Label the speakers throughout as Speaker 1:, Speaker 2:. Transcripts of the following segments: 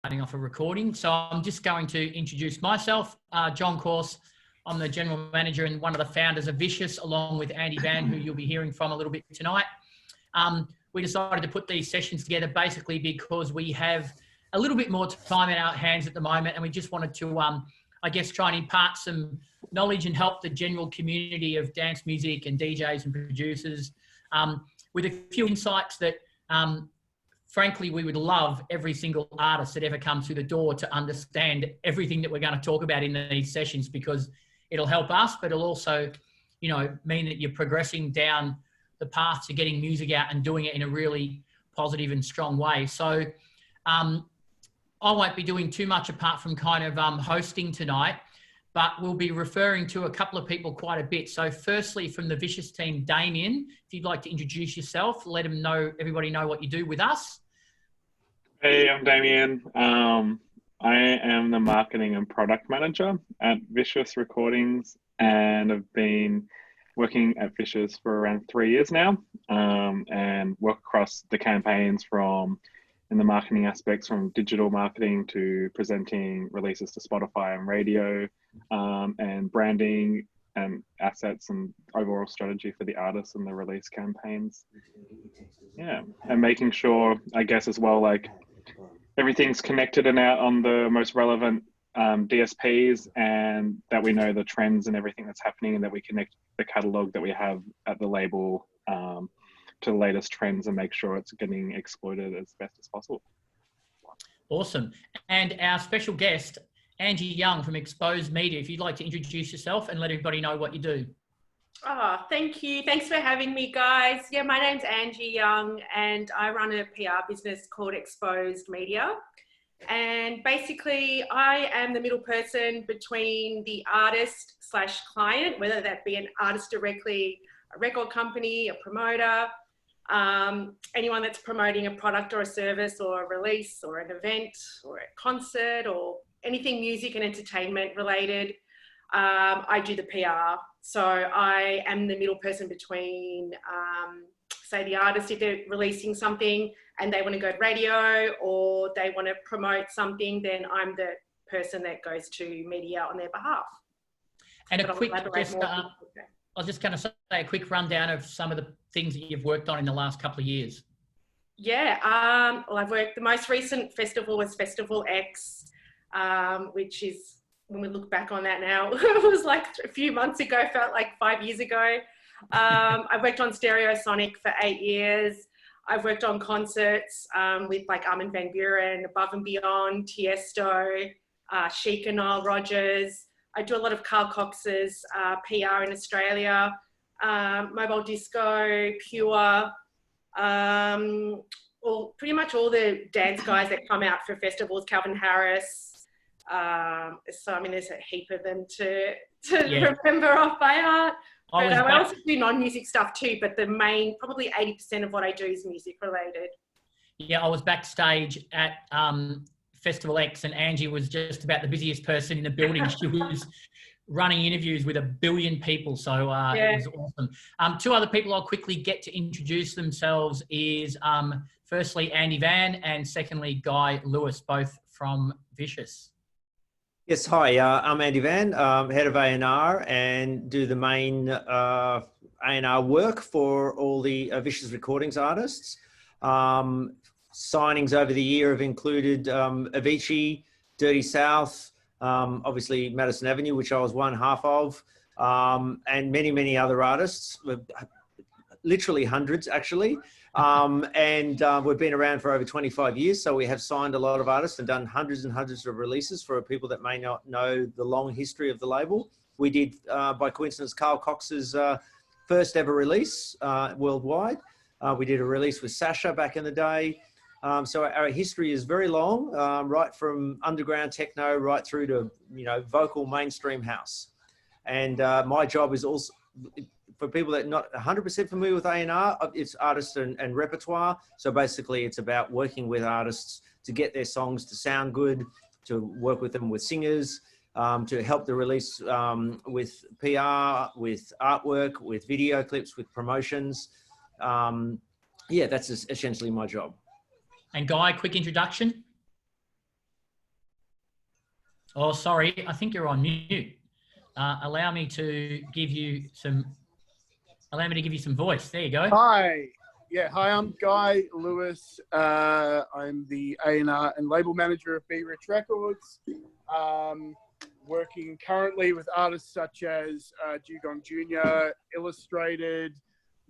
Speaker 1: starting off a recording. So I'm just going to introduce myself, John Course. I'm the general manager and one of the founders of Vicious, along with Andy Van, who you'll be hearing from a little bit tonight. We decided to put these sessions together basically because we have a little bit more time in our hands at the moment, and we just wanted to, I guess, try and impart some knowledge and help the general community of dance music and DJs and producers with a few insights that, frankly, we would love every single artist that ever comes through the door to understand everything that we're going to talk about in these sessions, because it'll help us, but it'll also, you know, mean that you're progressing down the path to getting music out and doing it in a really positive and strong way. So I won't be doing too much apart from kind of hosting tonight, but we'll be referring to a couple of people quite a bit. So firstly, from the Vicious team, Damien, if you'd like to introduce yourself, let them know, everybody know what you do with us.
Speaker 2: Hey, I'm Damien. I am the marketing and product manager at Vicious Recordings, and I've been working at Vicious for around 3 years now, and work across the campaigns in the marketing aspects, from digital marketing to presenting releases to Spotify and radio, and branding and assets and overall strategy for the artists and the release campaigns. Yeah, and making sure, I guess, as well, like everything's connected and out on the most relevant DSPs, and that we know the trends and everything that's happening, and that we connect the catalog that we have at the label to the latest trends and make sure it's getting exploited as best as possible. Awesome.
Speaker 1: And our special guest, Angie Young from Exposed Media, if you'd like to introduce yourself and let everybody know what you do.
Speaker 3: Oh, thank you. Thanks for having me, guys. Yeah, my name's Angie Young, and I run a PR business called Exposed Media. And basically, I am the middle person between the artist / client, whether that be an artist directly, a record company, a promoter, anyone that's promoting a product or a service or a release or an event or a concert or anything music and entertainment related. I do the PR. So I am the middle person between, say, the artist, if they're releasing something and they want to go to radio or they want to promote something, then I'm the person that goes to media on their behalf.
Speaker 1: And I was just going to say a quick rundown of some of the things that you've worked on in the last couple of years.
Speaker 3: Yeah, well, I've worked, the most recent festival was Festival X, which is, when we look back on that now, it was like a few months ago, felt like 5 years ago. I worked on Stereosonic for 8 years. I've worked on concerts with like Armin van Buuren, Above and Beyond, Tiesto, Chic and Nile Rodgers. I do a lot of Carl Cox's PR in Australia, Mobile Disco, Pure, pretty much all the dance guys that come out for festivals, Calvin Harris. So, I mean, there's a heap of them to remember off by heart. But I also do non-music stuff too, but the main, probably 80% of what I do is music related.
Speaker 1: Yeah, I was backstage at Festival X, and Angie was just about the busiest person in the building. She was running interviews with 1 billion people, so It was awesome. Two other people I'll quickly get to introduce themselves is firstly Andy Van, and secondly Guy Lewis, both from Vicious.
Speaker 4: Yes, hi, I'm Andy Van, head of A&R, and do the main A&R work for all the Vicious Recordings artists. Signings over the year have included Avicii, Dirty South, obviously Madison Avenue, which I was one half of, and many, many other artists, literally hundreds actually. We've been around for over 25 years, so we have signed a lot of artists and done hundreds and hundreds of releases for people that may not know the long history of the label. We did, by coincidence, Carl Cox's first ever release worldwide. We did a release with Sasha back in the day. So our history is very long, right from underground techno right through to, you know, vocal mainstream house. And my job is also, for people that are not 100% familiar with A&R, it's artists and repertoire. So basically it's about working with artists to get their songs to sound good, to work with them with singers, to help the release with PR, with artwork, with video clips, with promotions. Yeah, that's essentially my job.
Speaker 1: And Guy, quick introduction. Oh, sorry. I think you're on mute. Allow me to give you some voice. There you go.
Speaker 5: Hi. Yeah, hi, I'm Guy Lewis. I'm the A&R and label manager of Be Rich Records. Working currently with artists such as Dugong Jr., Illustrated,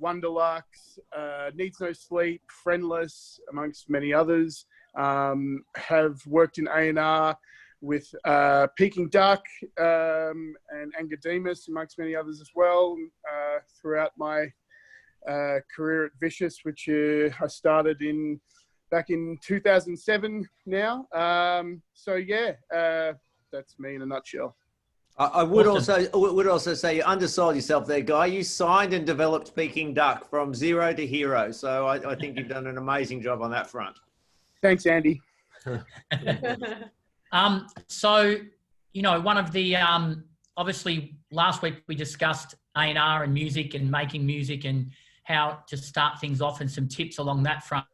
Speaker 5: Wonderlux, Needs No Sleep, Friendless, amongst many others. Have worked in A&R with Peking Duck and Angademus, amongst many others as well, throughout my career at Vicious, which I started back in 2007 now. So yeah, that's me in a nutshell.
Speaker 4: I would also say you undersold yourself there, Guy. You signed and developed Peking Duck from zero to hero. So I think you've done an amazing job on that front.
Speaker 5: Thanks, Andy.
Speaker 1: So, you know, one of the, obviously last week we discussed A&R and music and making music and how to start things off and some tips along that front.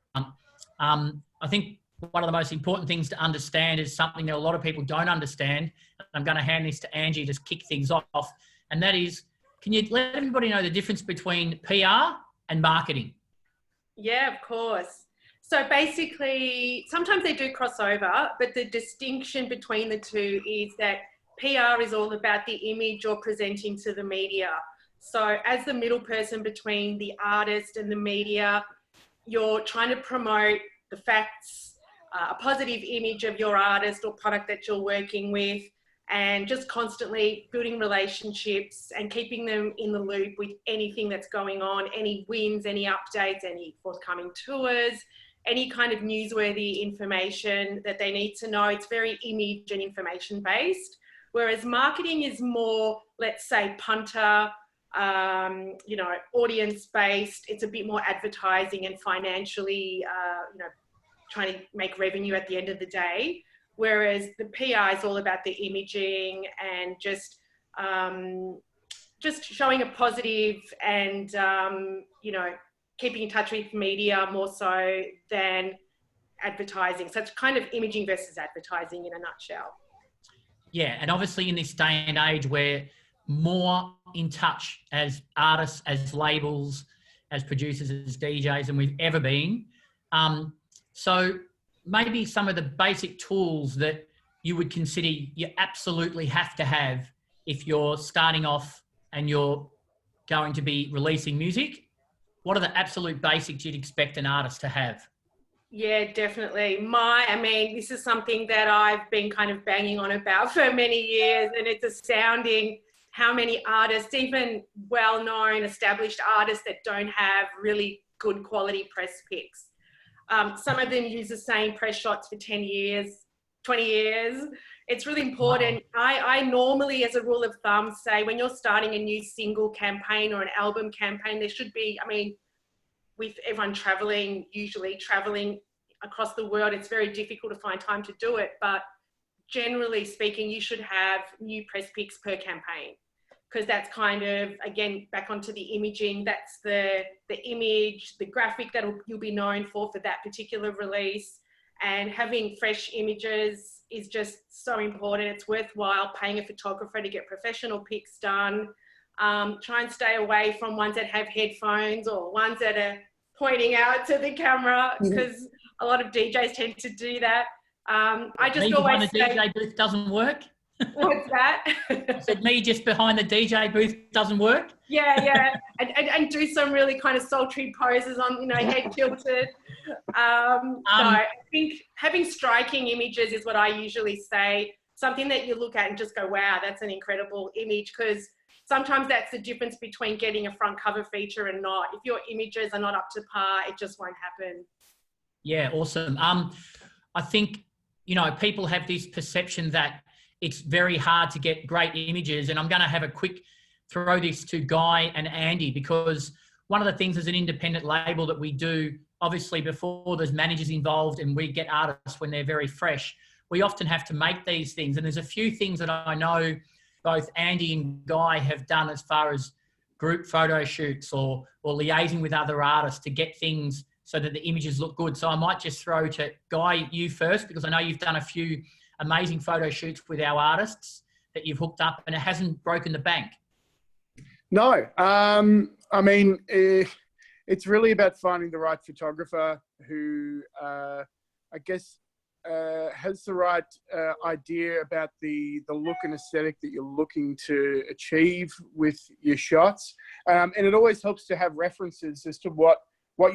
Speaker 1: I think one of the most important things to understand is something that a lot of people don't understand. I'm going to hand this to Angie to kick things off. And that is, can you let everybody know the difference between PR and marketing?
Speaker 3: Yeah, of course. So basically, sometimes they do cross over, but the distinction between the two is that PR is all about the image you're presenting to the media. So as the middle person between the artist and the media, you're trying to promote the facts, a positive image of your artist or product that you're working with, and just constantly building relationships and keeping them in the loop with anything that's going on, any wins, any updates, any forthcoming tours, any kind of newsworthy information that they need to know. It's very image and information based, whereas marketing is more, let's say, punter, you know, audience based. It's a bit more advertising and financially, you know, trying to make revenue at the end of the day. Whereas the PR is all about the imaging and just showing a positive and, you know, keeping in touch with media more so than advertising. So it's kind of imaging versus advertising in a nutshell.
Speaker 1: Yeah, and obviously in this day and age we're more in touch as artists, as labels, as producers, as DJs than we've ever been. So maybe some of the basic tools that you would consider you absolutely have to have if you're starting off and you're going to be releasing music. What are the absolute basics you'd expect an artist to have?
Speaker 3: Yeah, definitely. I mean, this is something that I've been kind of banging on about for many years, and it's astounding how many artists, even well-known, established artists, that don't have really good quality press pics. Some of them use the same press shots for 10 years, 20 years. It's really important. Wow. I normally, as a rule of thumb, say when you're starting a new single campaign or an album campaign, there should be, I mean, with everyone usually traveling across the world, it's very difficult to find time to do it. But generally speaking, you should have new press pics per campaign, because that's kind of, again, back onto the imaging. That's the image, the graphic that you'll be known for that particular release. And having fresh images is just so important. It's worthwhile paying a photographer to get professional pics done. Try and stay away from ones that have headphones or ones that are pointing out to the camera, because a lot of DJs tend to do that. I just always say,
Speaker 1: the DJ booth doesn't work.
Speaker 3: What's that?
Speaker 1: I said me just behind the DJ booth doesn't work.
Speaker 3: Yeah. And do some really kind of sultry poses on, you know, head tilted. So I think having striking images is what I usually say. Something that you look at and just go, wow, that's an incredible image, because sometimes that's the difference between getting a front cover feature and not. If your images are not up to par, it just won't happen.
Speaker 1: Yeah, awesome. I think, you know, people have this perception that it's very hard to get great images. And I'm going to have a quick throw this to Guy and Andy, because one of the things as an independent label that we do, obviously before there's managers involved and we get artists when they're very fresh, we often have to make these things. And there's a few things that I know both Andy and Guy have done as far as group photo shoots or liaising with other artists to get things so that the images look good. So I might just throw to Guy, you first, because I know you've done a few amazing photo shoots with our artists that you've hooked up and it hasn't broken the bank?
Speaker 5: No. I mean, it's really about finding the right photographer who, I guess, has the right idea about the look and aesthetic that you're looking to achieve with your shots. And it always helps to have references as to what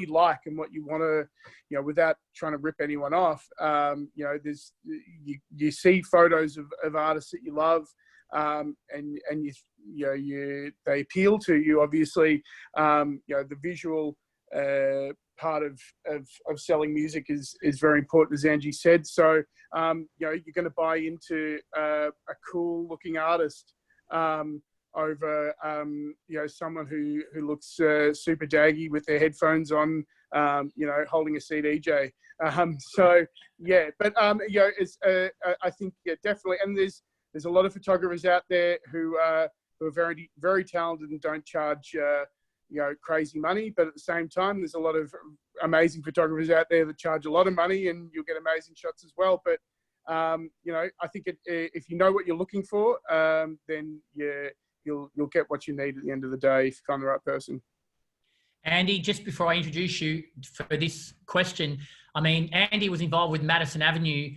Speaker 5: you like and what you want to, you know, without trying to rip anyone off. You know, you see photos of artists that you love, and they appeal to you. Obviously, you know, the visual part of selling music is very important, as Angie said. So, you know, you're going to buy into a cool looking artist over, you know, someone who looks super jaggy with their headphones on, you know, holding a CDJ. So yeah, but you know, it's I think, yeah, definitely. And there's a lot of photographers out there who are very, very talented and don't charge you know, crazy money, but at the same time, there's a lot of amazing photographers out there that charge a lot of money, and you'll get amazing shots as well. But you know, I think if you know what you're looking for, then you'll get what you need at the end of the day if you find the right person.
Speaker 1: Andy, just before I introduce you for this question, I mean, Andy was involved with Madison Avenue.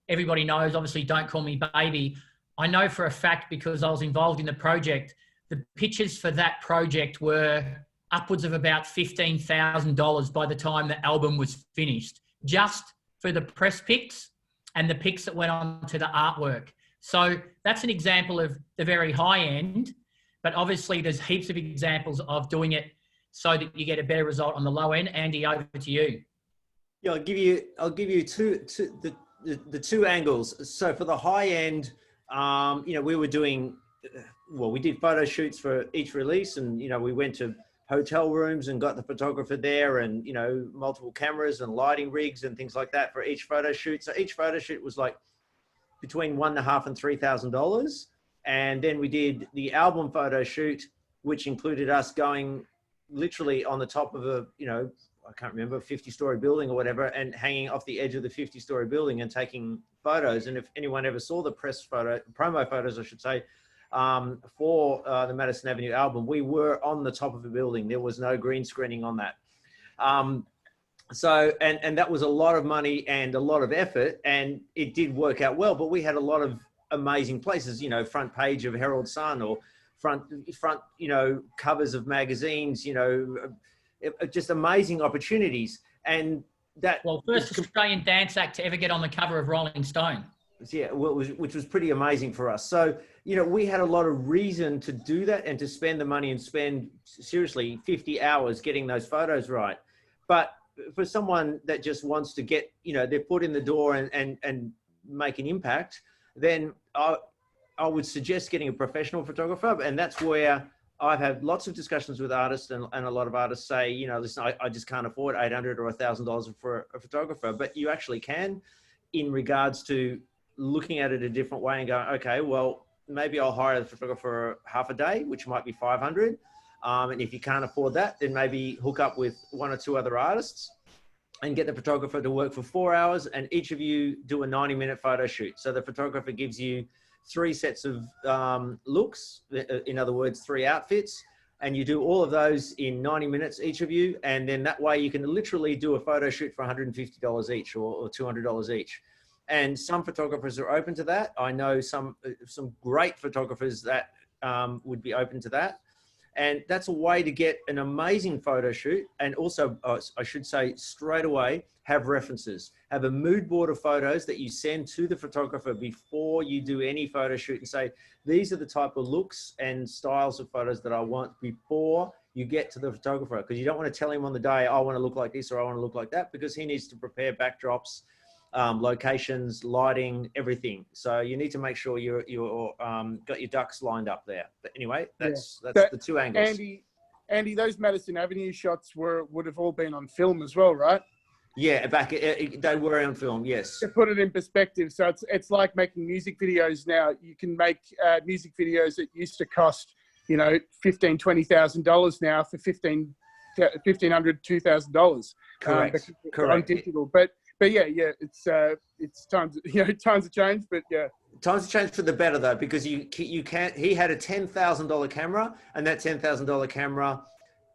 Speaker 1: Everybody knows, obviously, Don't Call Me Baby. I know for a fact, because I was involved in the project, the pictures for that project were upwards of about $15,000 by the time the album was finished, just for the press pics and the pics that went on to the artwork. So that's an example of the very high end, but obviously there's heaps of examples of doing it so that you get a better result on the low end. Andy, over to you.
Speaker 4: Yeah, I'll give you the two angles. So for the high end, you know, we were doing, well, we did photo shoots for each release, and, you know, we went to hotel rooms and got the photographer there, and, you know, multiple cameras and lighting rigs and things like that for each photo shoot. So each photo shoot was like between $1,500 and $3,000. And then we did the album photo shoot, which included us going literally on the top of a, you know, I can't remember, 50-story building or whatever, and hanging off the edge of the 50-story building and taking photos. And if anyone ever saw the promo photos, I should say, for the Madison Avenue album, we were on the top of a building. There was no green screening on that. So, and that was a lot of money and a lot of effort, and it did work out well, but we had a lot of amazing places, you know, front page of Herald Sun, or front, you know, covers of magazines, you know, just amazing opportunities. And that,
Speaker 1: well, first Australian dance act to ever get on the cover of Rolling Stone.
Speaker 4: Yeah, which was pretty amazing for us. So, you know, we had a lot of reason to do that and to spend the money and spend seriously 50 hours getting those photos right. But for someone that just wants to get, you know, their foot in the door and make an impact, then I would suggest getting a professional photographer. And that's where I've had lots of discussions with artists, and a lot of artists say, you know, listen, I just can't afford $800 or $1,000 for a photographer, but you actually can, in regards to looking at it a different way and going, okay, well, maybe I'll hire the photographer half a day, which might be $500. And if you can't afford that, then maybe hook up with one or two other artists and get the photographer to work for 4 hours, and each of you do a 90-minute photo shoot. So the photographer gives you 3 sets of looks, in other words, 3 outfits, and you do all of those in 90 minutes, each of you. And then that way you can literally do a photo shoot for $150 each or $200 each. And some photographers are open to that. I know some great photographers that would be open to that. And that's a way to get an amazing photo shoot. And also, I should say straight away, have references. Have a mood board of photos that you send to the photographer before you do any photo shoot, and say, these are the type of looks and styles of photos that I want before you get to the photographer. Because you don't want to tell him on the day, I want to look like this or I want to look like that, because he needs to prepare backdrops, locations, lighting, everything. So you need to make sure you're got your ducks lined up there. But anyway, that's the 2 angles.
Speaker 5: Andy, those Madison Avenue shots would have all been on film as well, right?
Speaker 4: Yeah, they were on film, yes.
Speaker 5: To put it in perspective, so it's like making music videos now. You can make music videos that used to cost, you know, $15,000, $20,000 now for $1,500, $2,000.
Speaker 4: Correct.
Speaker 5: On digital, but but yeah, it's times times have changed, but yeah.
Speaker 4: Times have changed for the better though, because you can't. He had a $10,000 camera, and that $10,000 camera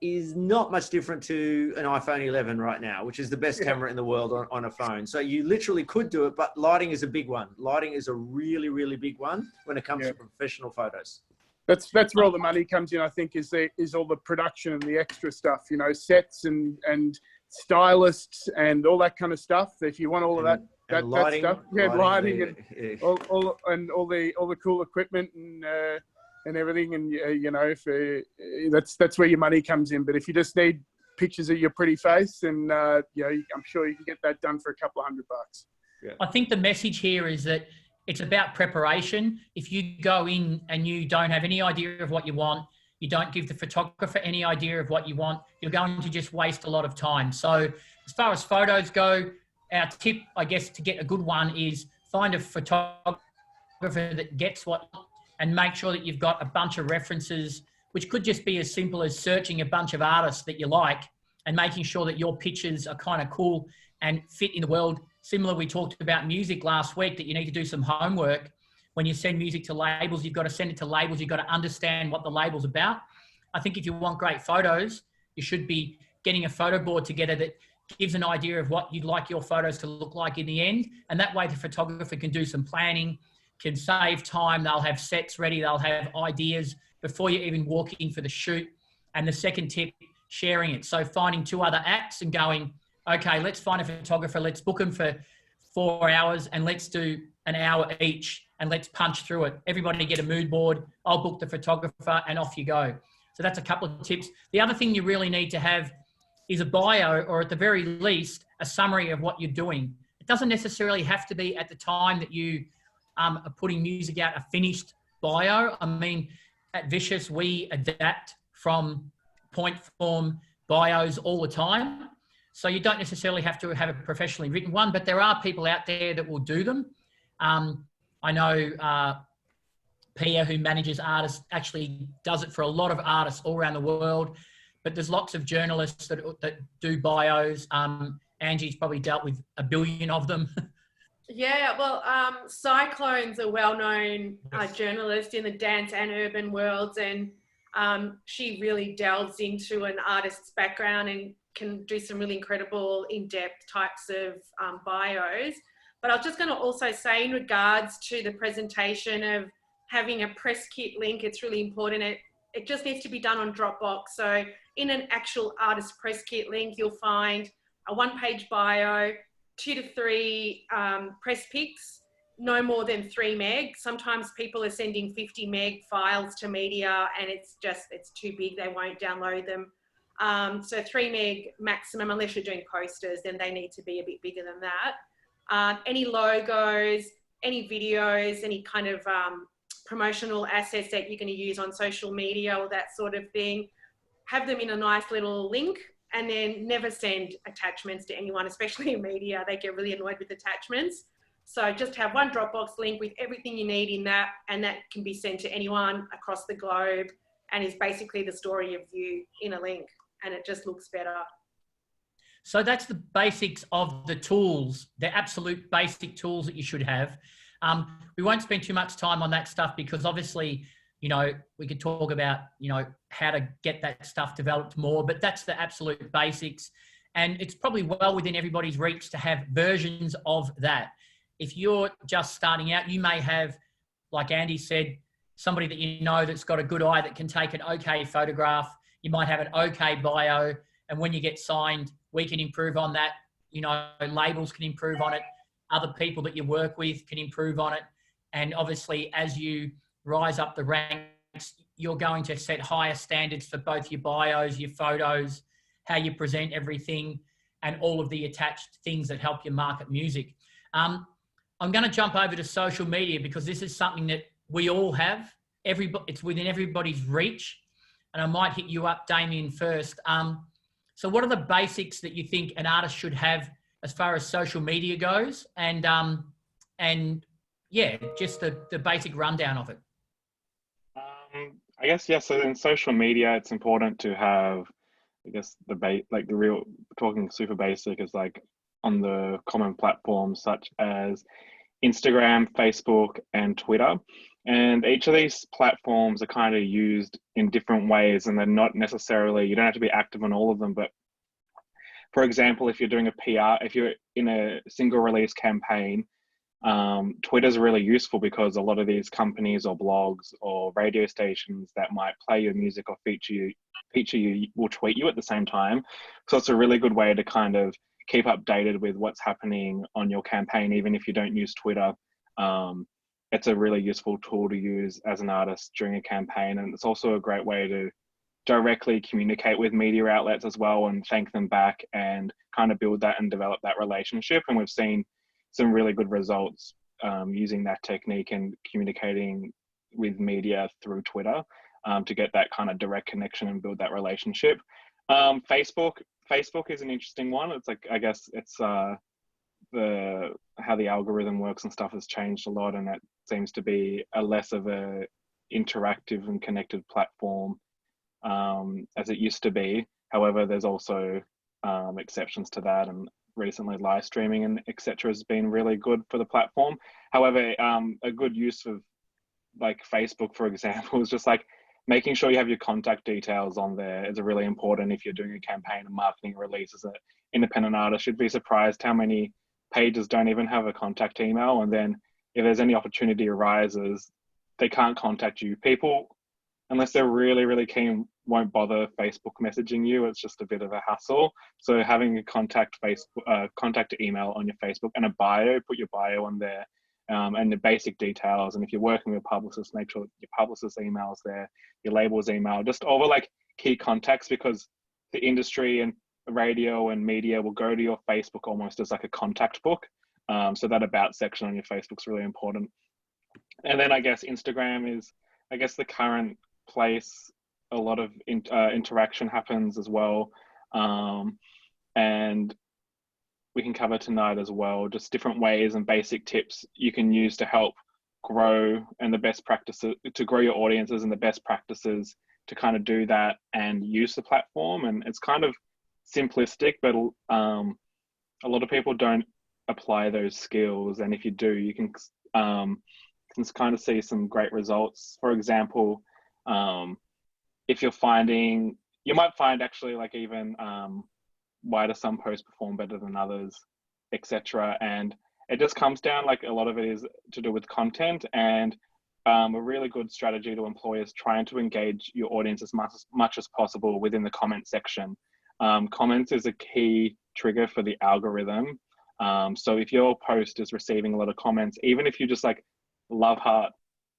Speaker 4: is not much different to an iPhone 11 right now, which is the best camera in the world on a phone. So you literally could do it, but lighting is a big one. Lighting is a really, really big one when it comes to professional photos.
Speaker 5: That's where all the money comes in, I think, is all the production and the extra stuff, sets and stylists and all that kind of stuff. If you want all of that
Speaker 4: lighting,
Speaker 5: stuff, lighting and all the cool equipment and everything, and that's where your money comes in. But if you just need pictures of your pretty face, then I'm sure you can get that done for a couple of $100.
Speaker 4: Yeah.
Speaker 1: I think the message here is that it's about preparation. If you go in and you don't have any idea of what you want, you don't give the photographer any idea of what you want, you're going to just waste a lot of time. So as far as photos go, our tip, I guess, to get a good one is find a photographer that gets what, and make sure that you've got a bunch of references, which could just be as simple as searching a bunch of artists that you like and making sure that your pictures are kind of cool and fit in the world. Similar, we talked about music last week, that you need to do some homework. When you send music to labels, you've got to send it to labels. You've got to understand what the label's about. I think if you want great photos, you should be getting a photo board together that gives an idea of what you'd like your photos to look like in the end. And that way the photographer can do some planning, can save time. They'll have sets ready. They'll have ideas before you even walk in for the shoot. And the second tip, sharing it. So finding 2 other acts and going, okay, let's find a photographer. Let's book them for 4 hours and let's do an hour each and let's punch through it. Everybody get a mood board. I'll book the photographer and off you go. So that's a couple of tips. The other thing you really need to have is a bio, or at the very least, a summary of what you're doing. It doesn't necessarily have to be at the time that you are putting music out, a finished bio. I mean, at Vicious, we adapt from point form bios all the time. So you don't necessarily have to have a professionally written one, but there are people out there that will do them. I know Pia, who manages artists, actually does it for a lot of artists all around the world, but there's lots of journalists that do bios. Angie's probably dealt with a billion of them.
Speaker 3: Yeah, well, Cyclone's a well-known journalist in the dance and urban worlds, and she really delves into an artist's background and can do some really incredible in-depth types of bios. But I was just going to also say, in regards to the presentation of having a press kit link, it's really important. It just needs to be done on Dropbox. So in an actual artist press kit link, you'll find a 1-page bio, 2 to 3 press pics, no more than 3 meg. Sometimes people are sending 50 meg files to media and it's too big. They won't download them. So 3 meg maximum, unless you're doing posters, then they need to be a bit bigger than that. Any logos, any videos, any kind of promotional assets that you're going to use on social media or that sort of thing, have them in a nice little link, and then never send attachments to anyone, especially in media. They get really annoyed with attachments. So just have one Dropbox link with everything you need in that, and that can be sent to anyone across the globe and is basically the story of you in a link, and it just looks better.
Speaker 1: So that's the basics of the tools, the absolute basic tools that you should have. We won't spend too much time on that stuff because obviously, we could talk about, how to get that stuff developed more, but that's the absolute basics. And it's probably well within everybody's reach to have versions of that. If you're just starting out, you may have, like Andy said, somebody that that's got a good eye that can take an okay photograph. You might have an okay bio. And when you get signed, we can improve on that. Labels can improve on it. Other people that you work with can improve on it. And obviously, as you rise up the ranks, you're going to set higher standards for both your bios, your photos, how you present everything, and all of the attached things that help you market music. I'm going to jump over to social media because this is something that we all have. It's within everybody's reach. And I might hit you up, Damien, first. So what are the basics that you think an artist should have as far as social media goes? And yeah, just the basic rundown of it.
Speaker 2: I guess, yeah, so in social media, it's important to have, I guess, the real, talking super basic is like on the common platforms such as Instagram, Facebook, and Twitter. And each of these platforms are kind of used in different ways, and they're not necessarily, you don't have to be active on all of them. But for example, if you're doing a PR, if you're in a single release campaign, Twitter's really useful because a lot of these companies or blogs or radio stations that might play your music or feature you will tweet you at the same time. So it's a really good way to kind of keep updated with what's happening on your campaign, even if you don't use Twitter. It's a really useful tool to use as an artist during a campaign. And it's also a great way to directly communicate with media outlets as well and thank them back and kind of build that and develop that relationship. And we've seen some really good results using that technique and communicating with media through Twitter to get that kind of direct connection and build that relationship. Facebook is an interesting one. It's like, I guess it's how the algorithm works and stuff has changed a lot, and it seems to be a less of a interactive and connected platform as it used to be. However, there's also exceptions to that, and recently live streaming and etc. has been really good for the platform. However, a good use of like Facebook, for example, is just like making sure you have your contact details on there is really important if you're doing a campaign and marketing a release as an independent artist. You'd be surprised how many pages don't even have a contact email, and then if there's any opportunity arises, they can't contact you. People, unless they're really, really keen, won't bother Facebook messaging you. It's just a bit of a hassle. So having a contact email on your Facebook and a bio, put your bio on there, and the basic details. And if you're working with a publicist, make sure your publicist email's there, your label's email, just over like key contacts, because the industry and radio and media will go to your Facebook almost as like a contact book. So that about section on your Facebook's really important. And then I guess Instagram is, I guess, the current place a lot of interaction happens as well. And we can cover tonight as well, just different ways and basic tips you can use to help grow, and the best practices to grow your audiences and the best practices to kind of do that and use the platform. And it's kind of simplistic, but a lot of people don't apply those skills. And if you do, you can kind of see some great results. For example, if you're finding, you might find actually like even why do some posts perform better than others, etc. And it just comes down, like a lot of it is to do with content, and a really good strategy to employ is trying to engage your audience as much as possible within the comment section. Comments is a key trigger for the algorithm. So if your post is receiving a lot of comments, even if you just like love heart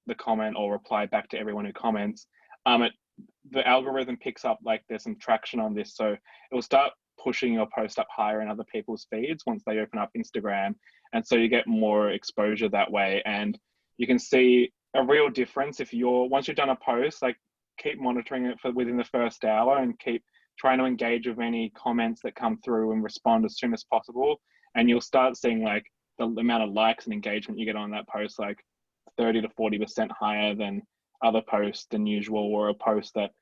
Speaker 2: the comment or reply back to everyone who comments, the algorithm picks up like there's some traction on this. So it will start pushing your post up higher in other people's feeds once they open up Instagram. And so you get more exposure that way. And you can see a real difference if once you've done a post, like keep monitoring it for within the first hour and keep trying to engage with any comments that come through and respond as soon as possible. And you'll start seeing like the amount of likes and engagement you get on that post, like 30 to 40% higher than other posts than usual, or a post that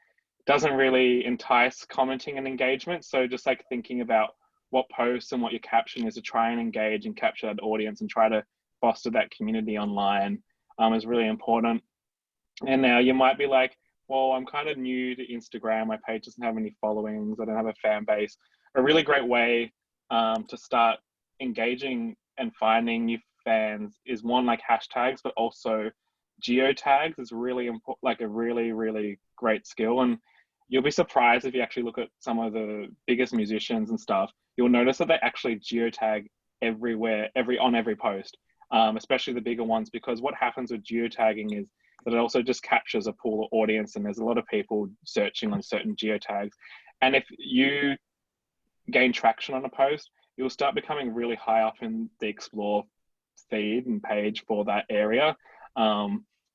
Speaker 2: doesn't really entice commenting and engagement. So just like thinking about what posts and what your caption is to try and engage and capture that audience and try to foster that community online is really important. And now you might be like, well, I'm kind of new to Instagram. My page doesn't have any followings. I don't have a fan base. A really great way to start engaging and finding new fans is one, like hashtags, but also geotags is really important, like a really, really great skill. And you'll be surprised if you actually look at some of the biggest musicians and stuff, you'll notice that they actually geotag everywhere, on every post, especially the bigger ones, because what happens with geotagging is that it also just captures a pool of audience, and there's a lot of people searching on certain geotags. And if you gain traction on a post, you'll start becoming really high up in the explore feed and page for that area.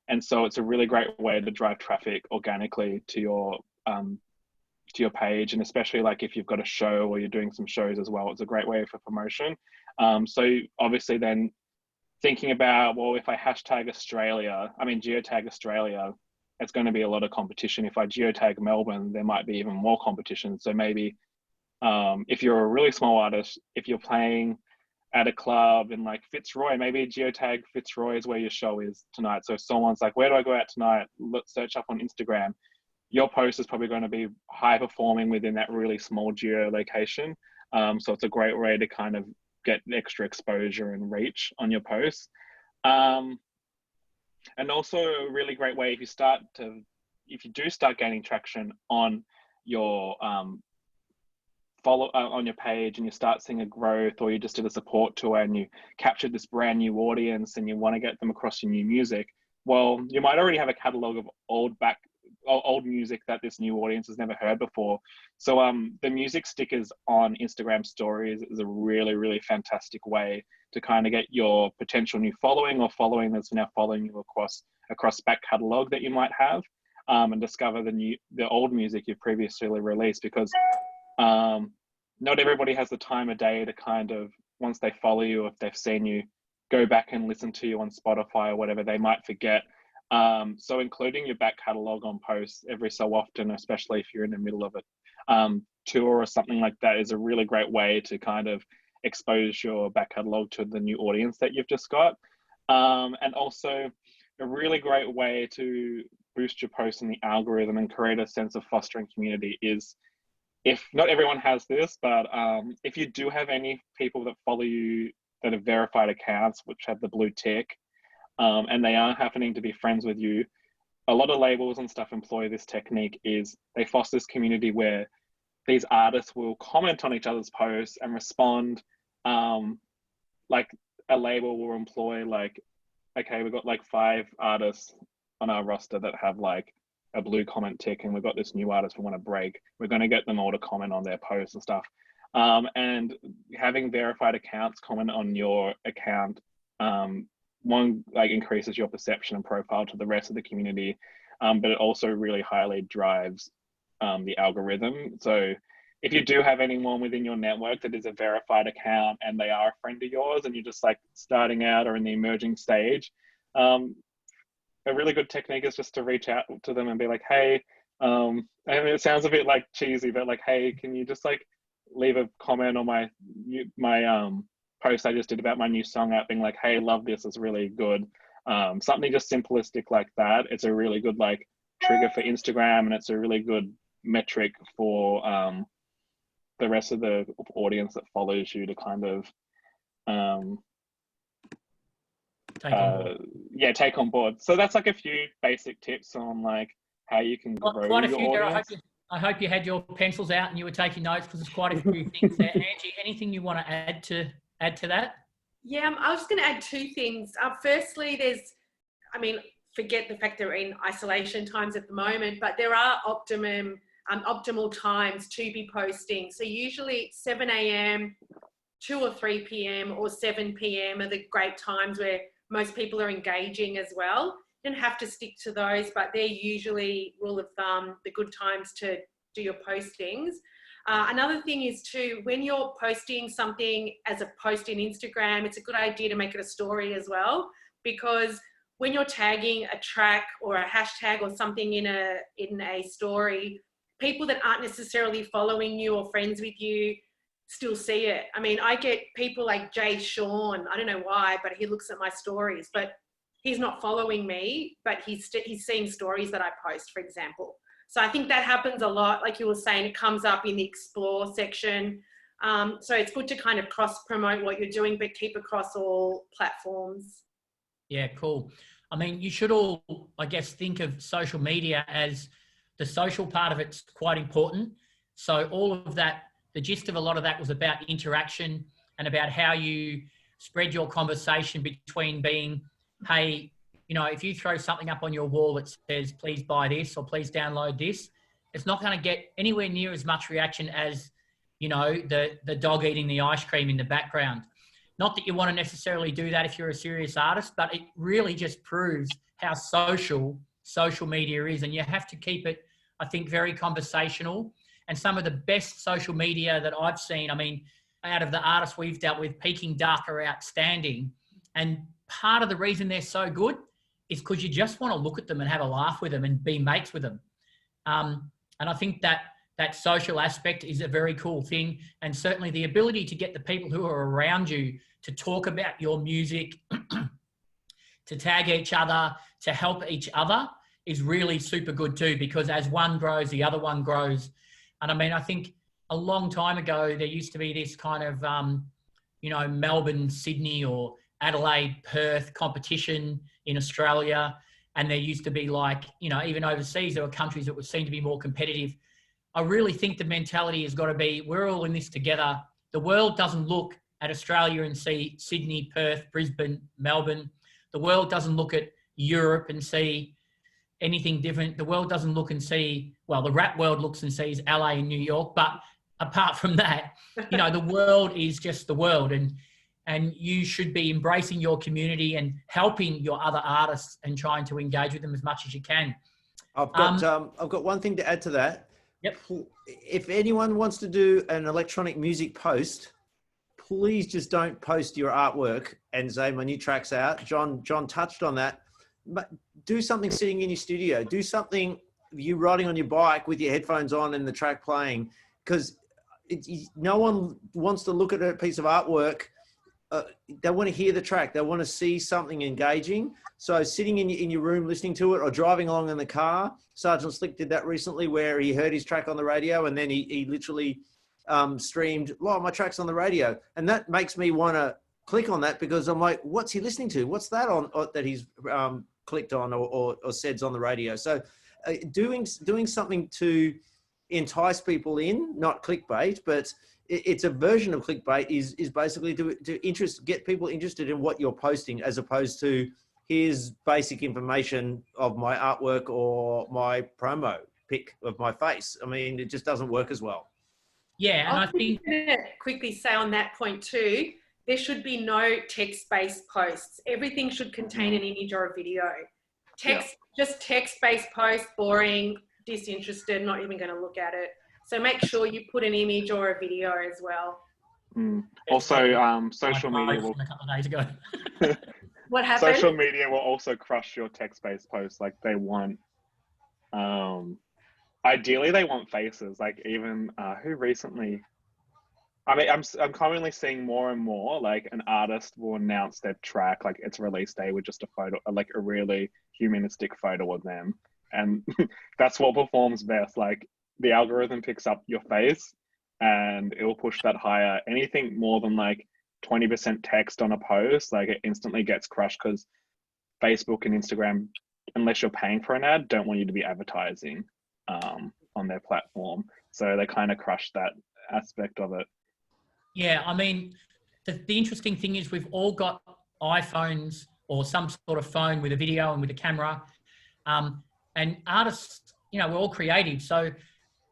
Speaker 2: And so it's a really great way to drive traffic organically to your page. And especially like if you've got a show or you're doing some shows as well, it's a great way for promotion. So obviously then thinking about, well, if I geotag Australia, it's going to be a lot of competition. If I geotag Melbourne, there might be even more competition. So maybe if you're a really small artist, if you're playing at a club in like Fitzroy, maybe geotag Fitzroy is where your show is tonight. So if someone's like, where do I go out tonight? Let's search up on Instagram. Your post is probably going to be high performing within that really small geolocation. So it's a great way to kind of get extra exposure and reach on your posts. And also a really great way if you do start gaining traction on your on your page, and you start seeing a growth, or you just did a support tour and you captured this brand new audience and you want to get them across your new music, well, you might already have a catalog of old music that this new audience has never heard before. So the music stickers on Instagram stories is a really, really fantastic way to kind of get your potential new following, or following that's now following you across back catalog that you might have, and discover the old music you've previously released, because not everybody has the time of day to kind of, once they follow you, if they've seen you, go back and listen to you on Spotify or whatever, they might forget. So including your back catalog on posts every so often, especially if you're in the middle of a tour or something like that, is a really great way to kind of expose your back catalog to the new audience that you've just got. And also a really great way to boost your posts in the algorithm and create a sense of fostering community is, if not everyone has this, but if you do have any people that follow you that are verified accounts, which have the blue tick, and they are happening to be friends with you, a lot of labels and stuff employ this technique. Is they foster this community where these artists will comment on each other's posts and respond. Like a label will employ like, okay, we've got like 5 artists on our roster that have like a blue comment tick, and we've got this new artist we want to break. We're going to get them all to comment on their posts and stuff. And having verified accounts comment on your account, one, like, increases your perception and profile to the rest of the community, but it also really highly drives the algorithm. So if you do have anyone within your network that is a verified account and they are a friend of yours, and you're just like starting out or in the emerging stage, a really good technique is just to reach out to them and be like, hey, I mean, it sounds a bit like cheesy, but like, hey, can you just like leave a comment on my post I just did about my new song out, being like, hey, love this, it's really good. Something just simplistic like that. It's a really good like trigger for Instagram, and it's a really good metric for the rest of the audience that follows you to kind of take on board. So that's like a few basic tips on like how you can grow
Speaker 1: quite a
Speaker 2: your
Speaker 1: few there.
Speaker 2: audience.
Speaker 1: I hope you had your pencils out and you were taking notes, because there's quite a few things there. Angie, anything you want to add to that?
Speaker 3: Yeah, I was just going to add 2 things. Firstly, forget the fact they're in isolation times at the moment, but there are optimal times to be posting. So usually 7 a.m, 2 or 3 p.m, or 7 p.m. are the great times where most people are engaging as well. You don't have to stick to those, but they're usually, rule of thumb, the good times to do your postings. Another thing is too, when you're posting something as a post in Instagram, it's a good idea to make it a story as well, because when you're tagging a track or a hashtag or something in a story, people that aren't necessarily following you or friends with you still see it. I mean, I get people like Jay Sean, I don't know why, but he looks at my stories, but he's not following me, but he's seeing stories that I post, for example. So I think that happens a lot. Like you were saying, it comes up in the explore section. So it's good to kind of cross-promote what you're doing, but keep across all platforms.
Speaker 1: Yeah, cool. I mean, you should all, I guess, think of social media as the social part of it's quite important. So all of that, the gist of a lot of that was about interaction and about how you spread your conversation between being, hey, you know, if you throw something up on your wall that says, please buy this or please download this, it's not going to get anywhere near as much reaction as, you know, the dog eating the ice cream in the background. Not that you want to necessarily do that if you're a serious artist, but it really just proves how social media is. And you have to keep it, I think, very conversational. And some of the best social media that I've seen, I mean, out of the artists we've dealt with, Peking Duck are outstanding. And part of the reason they're so good is because you just want to look at them and have a laugh with them and be mates with them. And I think that that social aspect is a very cool thing. And certainly the ability to get the people who are around you to talk about your music, to tag each other, to help each other is really super good too, because as one grows, the other one grows. And I mean, I think a long time ago, there used to be this kind of, you know, Melbourne, Sydney or Adelaide, Perth competition in Australia. And there used to be like, you know, even overseas, there were countries that would seem to be more competitive. I really think the mentality has got to be, we're all in this together. The world doesn't look at Australia and see Sydney, Perth, Brisbane, Melbourne. The world doesn't look at Europe and see anything different. The world doesn't look and see, well, the rap world looks and sees LA and New York. But apart from that, you know, the world is just the world. And you should be embracing your community and helping your other artists and trying to engage with them as much as you can.
Speaker 4: I've got one thing to add to that.
Speaker 1: Yep.
Speaker 4: If anyone wants to do an electronic music post, please just don't post your artwork and say my new track's out. John touched on that. But do something sitting in your studio. Do something you riding on your bike with your headphones on and the track playing, because no one wants to look at a piece of artwork. They want to hear the track. They want to see something engaging. So sitting in your room listening to it or driving along in the car, Sergeant Slick did that recently where he heard his track on the radio and then he literally streamed, "Oh, my track's on the radio." And that makes me want to click on that because I'm like, what's he listening to? What's that on that he's clicked on or said's on the radio? So doing something to entice people in, not clickbait, but it's a version of clickbait is basically to get people interested in what you're posting, as opposed to here's basic information of my artwork or my promo pic of my face. I mean, it just doesn't work as well.
Speaker 1: Yeah, and I think
Speaker 3: quickly say on that point too, there should be no text-based posts. Everything should contain an image or a video. Just text-based posts, boring, disinterested, not even going to look at it. So make sure you put an image or a video as well.
Speaker 2: Also, social media will...
Speaker 1: a couple of days ago.
Speaker 3: What happened?
Speaker 2: Social media will also crush your text-based posts. Like they want, ideally they want faces. Like even who recently, I mean, I'm currently seeing more and more like an artist will announce their track, like its release day with just a photo, like a really humanistic photo of them. And that's what performs best. Like the algorithm picks up your face and it will push that higher. Anything more than like 20% text on a post, like it instantly gets crushed because Facebook and Instagram, unless you're paying for an ad, don't want you to be advertising on their platform. So they kind of crush that aspect of it.
Speaker 1: Yeah, I mean, the interesting thing is we've all got iPhones or some sort of phone with a video and with a camera. And artists, you know, we're all creative. So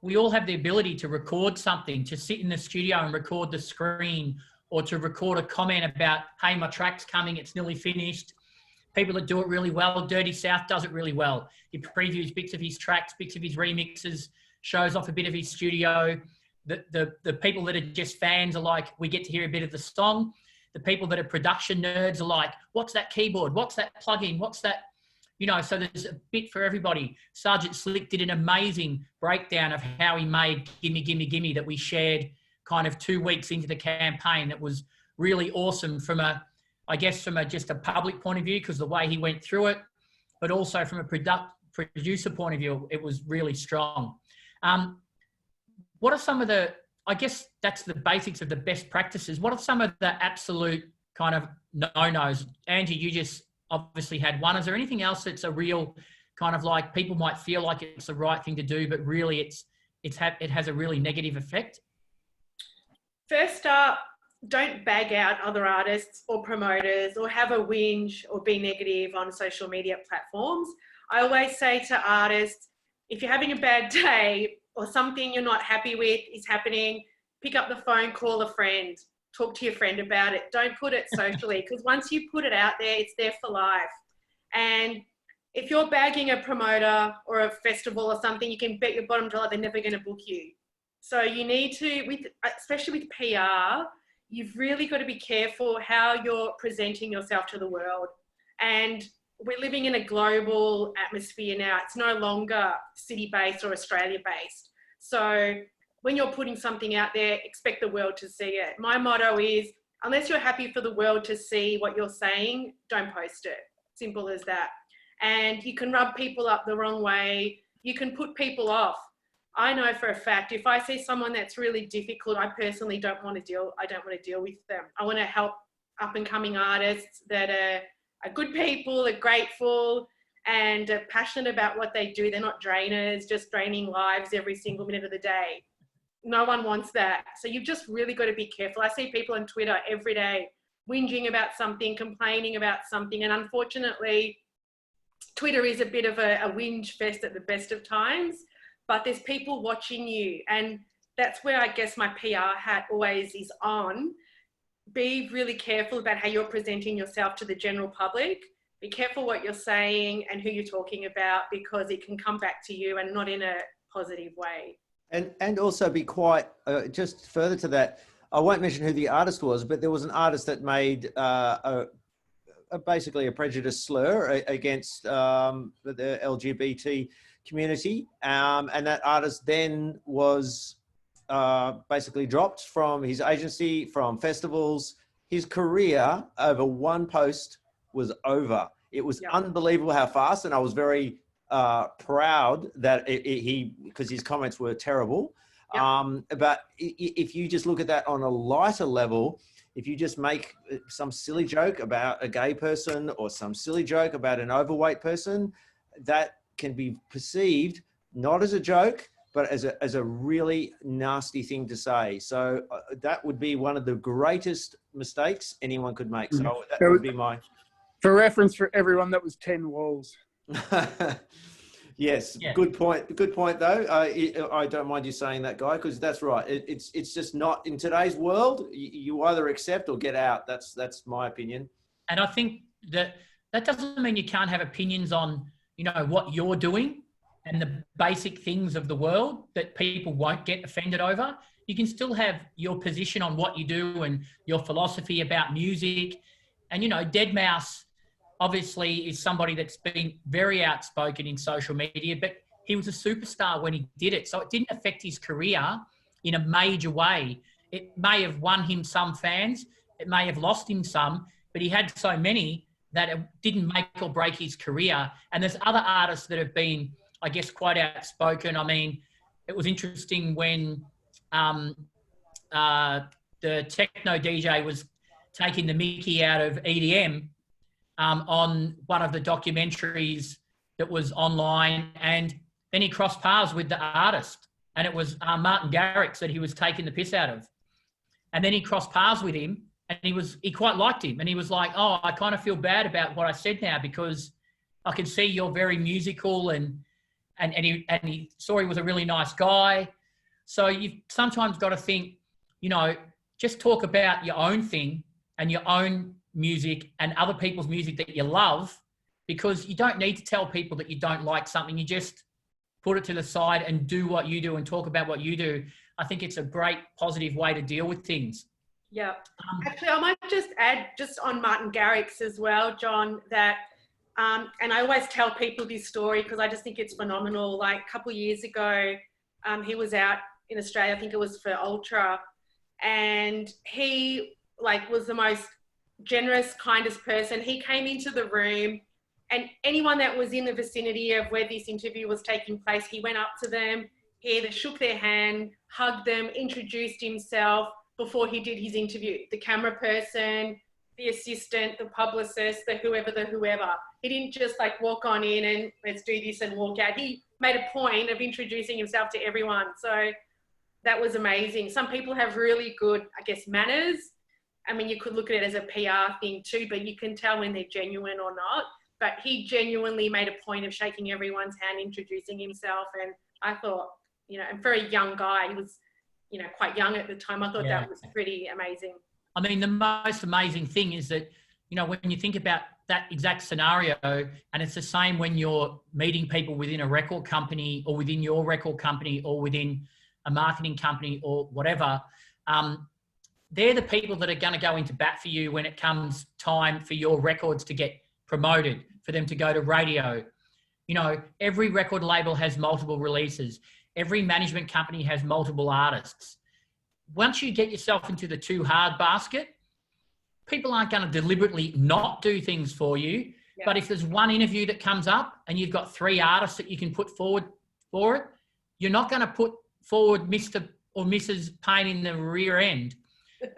Speaker 1: we all have the ability to record something, to sit in the studio and record the screen, or to record a comment about, hey, my track's coming, it's nearly finished. People that do it really well, Dirty South does it really well. He previews bits of his tracks, bits of his remixes, shows off a bit of his studio. The people that are just fans are like, we get to hear a bit of the song. The people that are production nerds are like, what's that keyboard? What's that plugin? What's that? You know, so there's a bit for everybody. Sergeant Slick did an amazing breakdown of how he made Gimme, Gimme, Gimme that we shared kind of 2 weeks into the campaign. That was really awesome from just a public point of view, because the way he went through it, but also from a producer point of view, it was really strong. What are some of the, I guess that's the basics of the best practices. What are some of the absolute kind of no-nos? Angie, you just obviously had one. Is there anything else that's a real kind of like people might feel like it's the right thing to do, but really it has a really negative effect?
Speaker 3: First up, don't bag out other artists or promoters or have a whinge or be negative on social media platforms. I always say to artists, if you're having a bad day or something you're not happy with is happening, pick up the phone, call a friend, talk to your friend about it. Don't put it socially, because once you put it out there, it's there for life. And if you're bagging a promoter or a festival or something, you can bet your bottom dollar they're never going to book you. So you need to, especially with PR, you've really got to be careful how you're presenting yourself to the world. And we're living in a global atmosphere now. It's no longer city-based or Australia-based. So when you're putting something out there, expect the world to see it. My motto is, unless you're happy for the world to see what you're saying, don't post it. Simple as that. And you can rub people up the wrong way. You can put people off. I know for a fact, if I see someone that's really difficult, I personally don't want to deal with them. I want to help up and coming artists that are good people, are grateful, and are passionate about what they do. They're not drainers, just draining lives every single minute of the day. No one wants that. So you've just really got to be careful. I see people on Twitter every day whinging about something, complaining about something. And unfortunately, Twitter is a bit of a whinge fest at the best of times, but there's people watching you. And that's where I guess my PR hat always is on. Be really careful about how you're presenting yourself to the general public. Be careful what you're saying and who you're talking about, because it can come back to you and not in a positive way.
Speaker 4: And also be quite, just further to that, I won't mention who the artist was, but there was an artist that made basically a prejudice slur against the LGBT community. And that artist then was basically dropped from his agency, from festivals. His career over one post was over. It was unbelievable how fast, and I was very proud that because his comments were terrible. But if you just look at that on a lighter level, if you just make some silly joke about a gay person or some silly joke about an overweight person, that can be perceived not as a joke, but as a really nasty thing to say. So that would be one of the greatest mistakes anyone could make. So that would be my...
Speaker 5: For reference for everyone, that was 10 walls.
Speaker 4: Yes, yeah. Good point. Good point, though. I don't mind you saying that, Guy, because that's right. It's just not in today's world. You either accept or get out. That's my opinion.
Speaker 1: And I think that doesn't mean you can't have opinions on, you know, what you're doing and the basic things of the world that people won't get offended over. You can still have your position on what you do and your philosophy about music. And, you know, Deadmau5 obviously is somebody that's been very outspoken in social media, but he was a superstar when he did it. So it didn't affect his career in a major way. It may have won him some fans. It may have lost him some, but he had so many that it didn't make or break his career. And there's other artists that have been, I guess, quite outspoken. I mean, it was interesting when the techno DJ was taking the mickey out of EDM on one of the documentaries that was online, and then he crossed paths with the artist, and it was Martin Garrix that he was taking the piss out of. And then he crossed paths with him, and he quite liked him, and he was like, oh, I kind of feel bad about what I said now, because I can see you're very musical, and he saw he was a really nice guy. So you've sometimes got to think, you know, just talk about your own thing and your own music and other people's music that you love, because you don't need to tell people that you don't like something. You just put it to the side and do what you do and talk about what you do. I think it's a great positive way to deal with things.
Speaker 3: Yeah. Actually, I might just add just on Martin Garrix as well, John, that, and I always tell people this story because I just think it's phenomenal. Like a couple of years ago, he was out in Australia, I think it was for Ultra, and he was the most generous, kindest person. He came into the room, and anyone that was in the vicinity of where this interview was taking place, he went up to them, he either shook their hand, hugged them, introduced himself before he did his interview. The camera person, the assistant, the publicist, the whoever. He didn't just walk on in and let's do this and walk out. He made a point of introducing himself to everyone. So that was amazing. Some people have really good, I guess, manners. I mean, you could look at it as a PR thing too, but you can tell when they're genuine or not. But he genuinely made a point of shaking everyone's hand, introducing himself. And I thought, you know, and for a young guy, he was, you know, quite young at the time. I thought that was pretty amazing. I
Speaker 1: mean, the most amazing thing is that, you know, when you think about that exact scenario, and it's the same when you're meeting people within a record company or within your record company or within a marketing company or whatever, they're the people that are going to go into bat for you when it comes time for your records to get promoted, for them to go to radio. You know, every record label has multiple releases. every management company has multiple artists. Once you get yourself into the too hard basket, people aren't going to deliberately not do things for you. Yeah. But if there's one interview that comes up and you've got 3 artists that you can put forward for it, you're not going to put forward Mr. or Mrs. Pain in the rear end,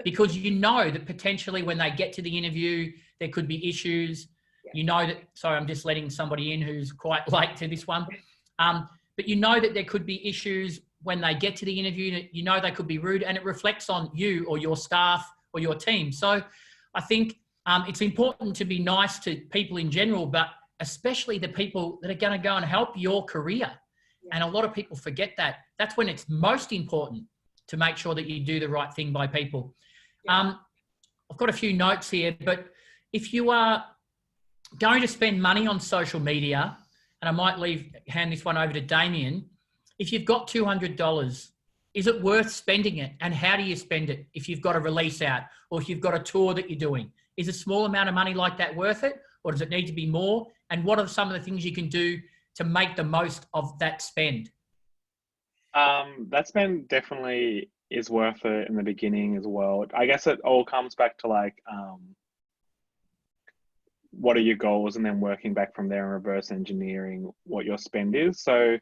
Speaker 1: because you know that potentially when they get to the interview, there could be issues. Yeah. You know that, sorry, I'm just letting somebody in who's quite late to this one. But you know that there could be issues when they get to the interview. You know they could be rude, and it reflects on you or your staff or your team. So I think it's important to be nice to people in general, but especially the people that are going to go and help your career. Yeah. And a lot of people forget that. That's when it's most important to make sure that you do the right thing by people. Yeah. I've got a few notes here, but if you are going to spend money on social media, and I might hand this one over to Damien, if you've got $200, is it worth spending it? And how do you spend it if you've got a release out or if you've got a tour that you're doing? Is a small amount of money like that worth it, or does it need to be more? And what are some of the things you can do to make the most of that spend?
Speaker 2: That spend definitely is worth it in the beginning as well. I guess it all comes back to like, what are your goals, and then working back from there and reverse engineering what your spend is. So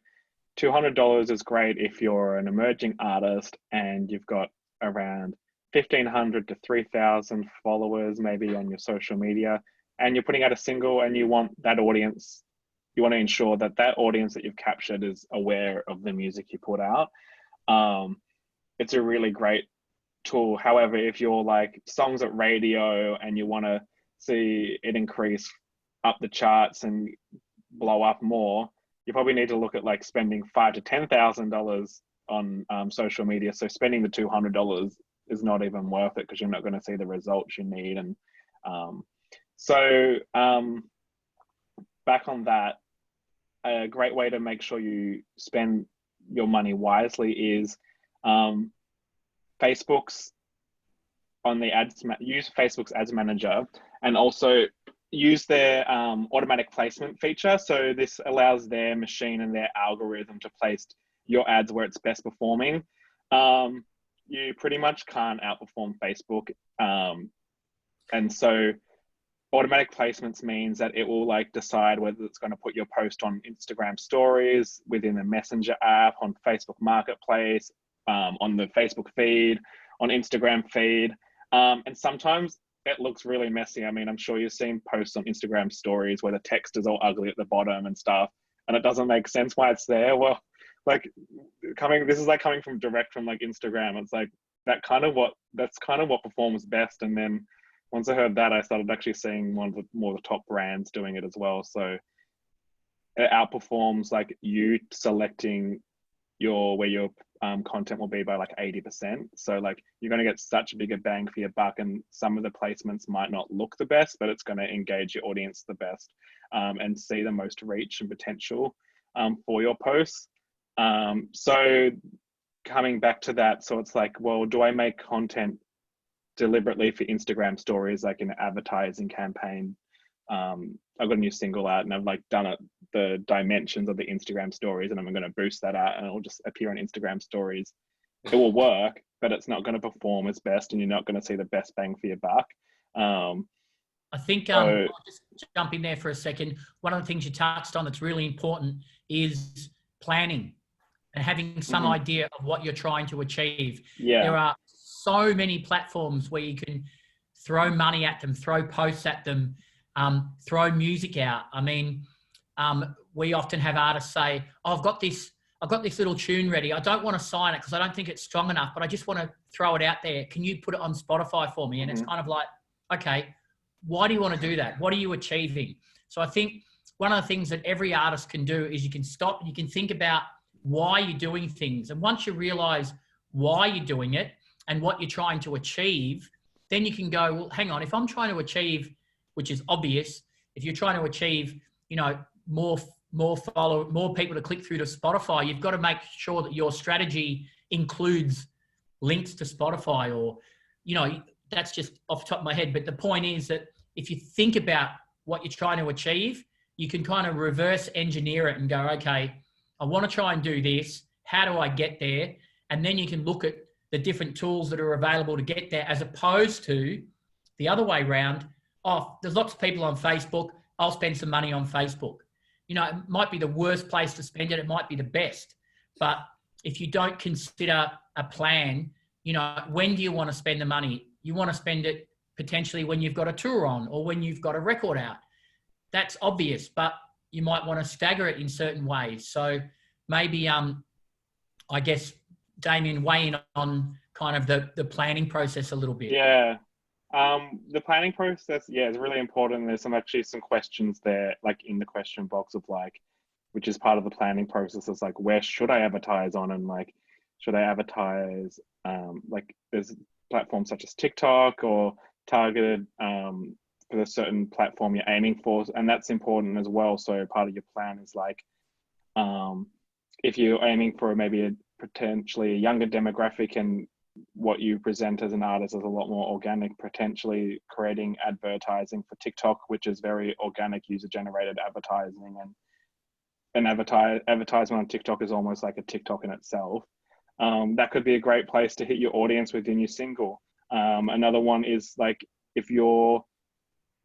Speaker 2: $200 is great if you're an emerging artist and you've got around 1,500 to 3,000 followers maybe on your social media, and you're putting out a single and you want that audience, you want to ensure that that audience that you've captured is aware of the music you put out. It's a really great tool. However, if you're like songs at radio and you want to see it increase up the charts and blow up more, you probably need to look at like spending $5,000 to $10,000 on social media. So spending the $200 is not even worth it, because you're not going to see the results you need. And back on that, a great way to make sure you spend your money wisely is Facebook's on the ads, use Facebook's ads manager, and also use their automatic placement feature. So this allows their machine and their algorithm to place your ads where it's best performing. You pretty much can't outperform Facebook. And so automatic placements means that it will like decide whether it's going to put your post on Instagram stories, within the Messenger app, on Facebook Marketplace, on the Facebook feed, on Instagram feed. And sometimes it looks really messy. I mean, I'm sure you've seen posts on Instagram stories where the text is all ugly at the bottom and stuff, and it doesn't make sense why it's there. Well, like this is like coming from direct from like Instagram. It's like that's kind of what performs best. And then once I heard that, I started actually seeing more of the top brands doing it as well. So it outperforms like you selecting where your content will be by like 80%. So like you're going to get such a bigger bang for your buck, and some of the placements might not look the best, but it's going to engage your audience the best, and see the most reach and potential for your posts. So coming back to that, so it's like, well, do I make content deliberately for Instagram stories, like an advertising campaign? I've got a new single out and I've like done it, the dimensions of the Instagram stories, and I'm going to boost that out and it'll just appear on Instagram stories. It will work, but it's not going to perform as best, and you're not going to see the best bang for your buck.
Speaker 1: I think I'll just jump in there for a second. One of the things you touched on that's really important is planning and having some idea of what you're trying to achieve.
Speaker 2: Yeah.
Speaker 1: There are so many platforms where you can throw money at them, throw posts at them, throw music out. I mean, we often have artists say, oh, I've got this little tune ready. I don't want to sign it because I don't think it's strong enough, but I just want to throw it out there. Can you put it on Spotify for me? And it's kind of like, okay, why do you want to do that? What are you achieving? So I think one of the things that every artist can do is you can stop and you can think about why you're doing things. And once you realize why you're doing it and what you're trying to achieve, then you can go, well, hang on, if I'm trying to achieve, which is obvious, if you're trying to achieve, more people to click through to Spotify, you've got to make sure that your strategy includes links to Spotify, or, that's just off the top of my head. But the point is that if you think about what you're trying to achieve, you can kind of reverse engineer it and go, okay, I want to try and do this. how do I get there? And then you can look at the different tools that are available to get there, as opposed to the other way around. Oh, there's lots of people on Facebook. I'll spend some money on Facebook. You know, it might be the worst place to spend it. It might be the best. But if you don't consider a plan, you know, when do you want to spend the money? You want to spend it potentially when you've got a tour on or when you've got a record out. That's obvious, but you might want to stagger it in certain ways. So maybe, I guess, Damien, weigh in on kind of the planning process a little bit.
Speaker 2: Yeah. The planning process, is really important. There's some questions there, like in the question box of like, which is part of the planning process, is like, where should I advertise on? And like, should I advertise, like there's platforms such as TikTok or targeted for a certain platform you're aiming for. And that's important as well. So part of your plan is like, if you're aiming for maybe a potentially a younger demographic and what you present as an artist is a lot more organic, potentially creating advertising for TikTok, which is very organic user-generated advertising, and advertisement on TikTok is almost like a TikTok in itself. That could be a great place to hit your audience within your single. Another one is like, if you're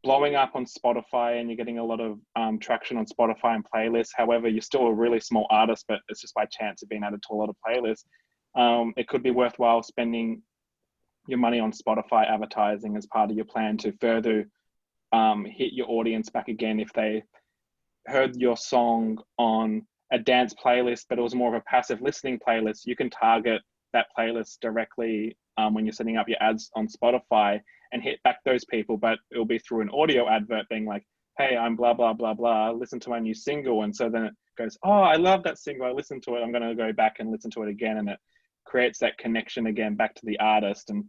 Speaker 2: blowing up on Spotify and you're getting a lot of traction on Spotify and playlists, however, you're still a really small artist, but it's just by chance of being added to a lot of playlists. It could be worthwhile spending your money on Spotify advertising as part of your plan to further hit your audience back again. If they heard your song on a dance playlist, but it was more of a passive listening playlist, you can target that playlist directly when you're setting up your ads on Spotify and hit back those people, but it'll be through an audio advert being like, hey, I'm blah, blah, blah, blah, listen to my new single. And so then it goes, oh, I love that single, I listened to it, I'm going to go back and listen to it again. And it creates that connection again back to the artist. And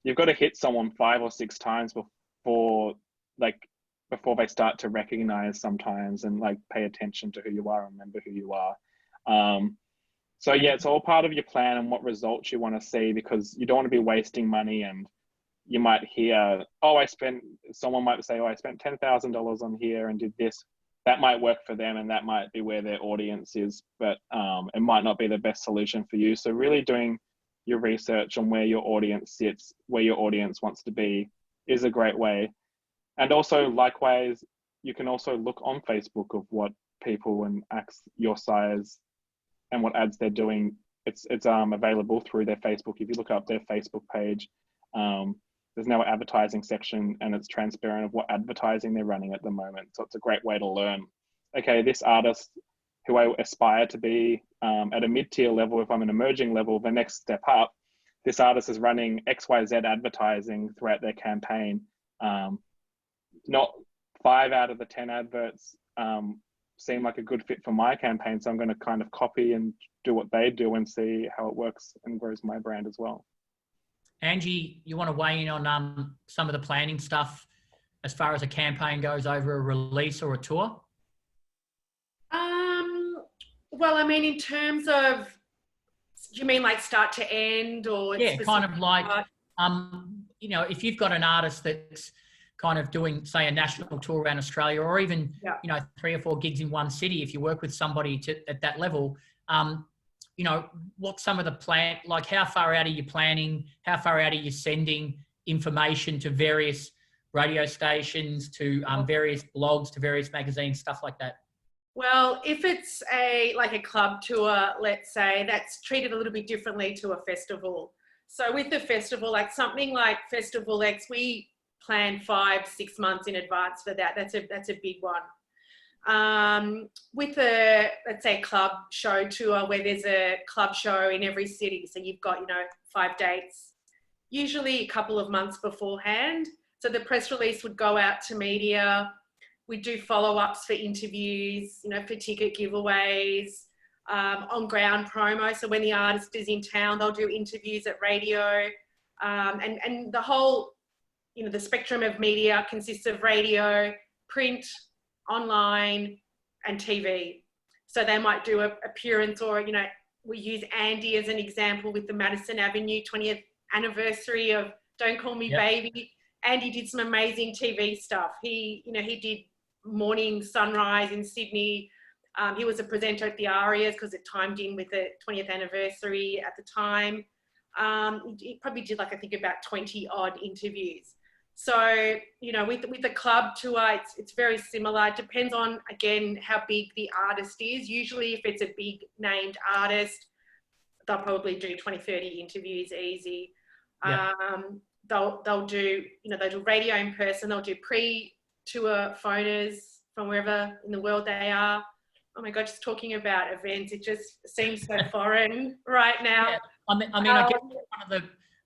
Speaker 2: you've got to hit someone 5 or 6 times before they start to recognize sometimes and like pay attention to who you are and remember who you are. So yeah, it's all part of your plan and what results you want to see, because you don't want to be wasting money. And you might hear, someone might say, I spent $10,000 on here and did this. That might work for them and that might be where their audience is, but it might not be the best solution for you. So really doing your research on where your audience sits, where your audience wants to be, is a great way. And also likewise, you can also look on Facebook of what people and acts your size and what ads they're doing. It's available through their Facebook. If you look up their Facebook page, there's now an advertising section and it's transparent of what advertising they're running at the moment. So it's a great way to learn, okay, this artist who I aspire to be at a mid-tier level, if I'm an emerging level, the next step up, this artist is running XYZ advertising throughout their campaign. Not 5 out of the 10 adverts seem like a good fit for my campaign. So I'm going to kind of copy and do what they do and see how it works and grows my brand as well.
Speaker 1: Angie, you want to weigh in on some of the planning stuff as far as a campaign goes over a release or a tour?
Speaker 3: Well, I mean, in terms of, do you mean like start to end, or?
Speaker 1: Yeah, kind of like, you know, if you've got an artist that's kind of doing, say, a national tour around Australia, or even, you know, 3 or 4 gigs in one city, if you work with somebody at that level, you know, what's some of the plan, like how far out are you planning? How far out are you sending information to various radio stations, to various blogs, to various magazines, stuff like that?
Speaker 3: Well, if it's like a club tour, let's say, that's treated a little bit differently to a festival. So with the festival, like something like Festival X, we plan 5-6 months in advance for that. That's a big one. With a, let's say, club show tour where there's a club show in every city, so you've got, you know, 5 dates, usually a couple of months beforehand. So the press release would go out to media. We do follow-ups for interviews, you know, for ticket giveaways, on-ground promo. So when the artist is in town, they'll do interviews at radio, and the whole, you know, the spectrum of media consists of radio, print, online, and TV. So they might do a appearance, or, you know, we use Andy as an example with the Madison Avenue 20th anniversary of Don't Call Me Baby. Andy did some amazing TV stuff. He, you know, he did Morning Sunrise in Sydney. He was a presenter at the Arias because it timed in with the 20th anniversary at the time. He probably did like, I think about 20 odd interviews. So, you know, with the club tour, it's very similar. It depends on, again, how big the artist is. Usually if it's a big named artist, they'll probably do 20, 30 interviews easy.
Speaker 1: Yeah.
Speaker 3: They'll do, you know, they'll do radio in person. They'll do pre-tour phoners from wherever in the world they are. Oh my God, just talking about events, it just seems so foreign right now.
Speaker 1: Yeah. I guess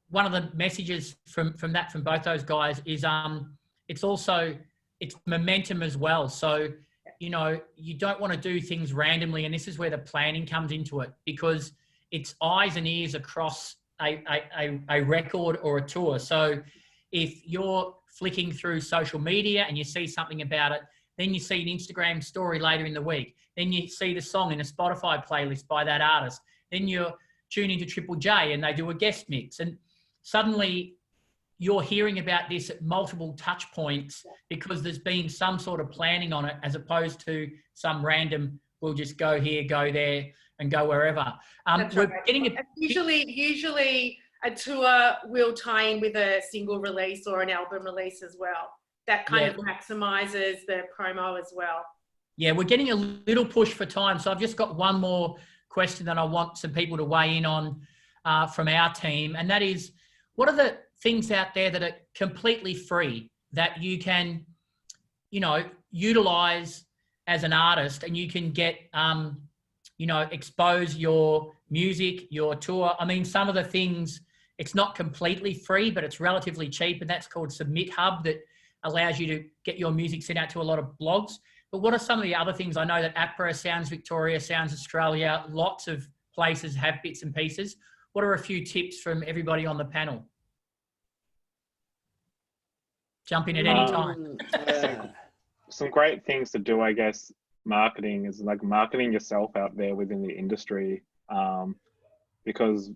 Speaker 1: one of the messages from both those guys is it's momentum as well. So, you know, you don't want to do things randomly, and this is where the planning comes into it, because it's eyes and ears across a record or a tour. So if you're flicking through social media and you see something about it, then you see an Instagram story later in the week, then you see the song in a Spotify playlist by that artist, then you're tuning to Triple J and they do a guest mix, and suddenly you're hearing about this at multiple touch points because there's been some sort of planning on it, as opposed to some random, we'll just go here, go there and go wherever. We're
Speaker 3: right.
Speaker 1: getting
Speaker 3: Usually a tour will tie in with a single release or an album release as well. That kind of maximizes the promo as well.
Speaker 1: Yeah, we're getting a little push for time. So I've just got one more question that I want some people to weigh in on from our team. And that is, what are the things out there that are completely free that you can, you know, utilize as an artist, and you can get, you know, expose your music, your tour? I mean, some of the things, it's not completely free, but it's relatively cheap. And that's called Submit Hub, that allows you to get your music sent out to a lot of blogs. But what are some of the other things? I know that APRA, Sounds Victoria, Sounds Australia, lots of places have bits and pieces. What are a few tips from everybody on the panel? Jump in at any time.
Speaker 2: Some great things to do, I guess, marketing is like marketing yourself out there within the industry, because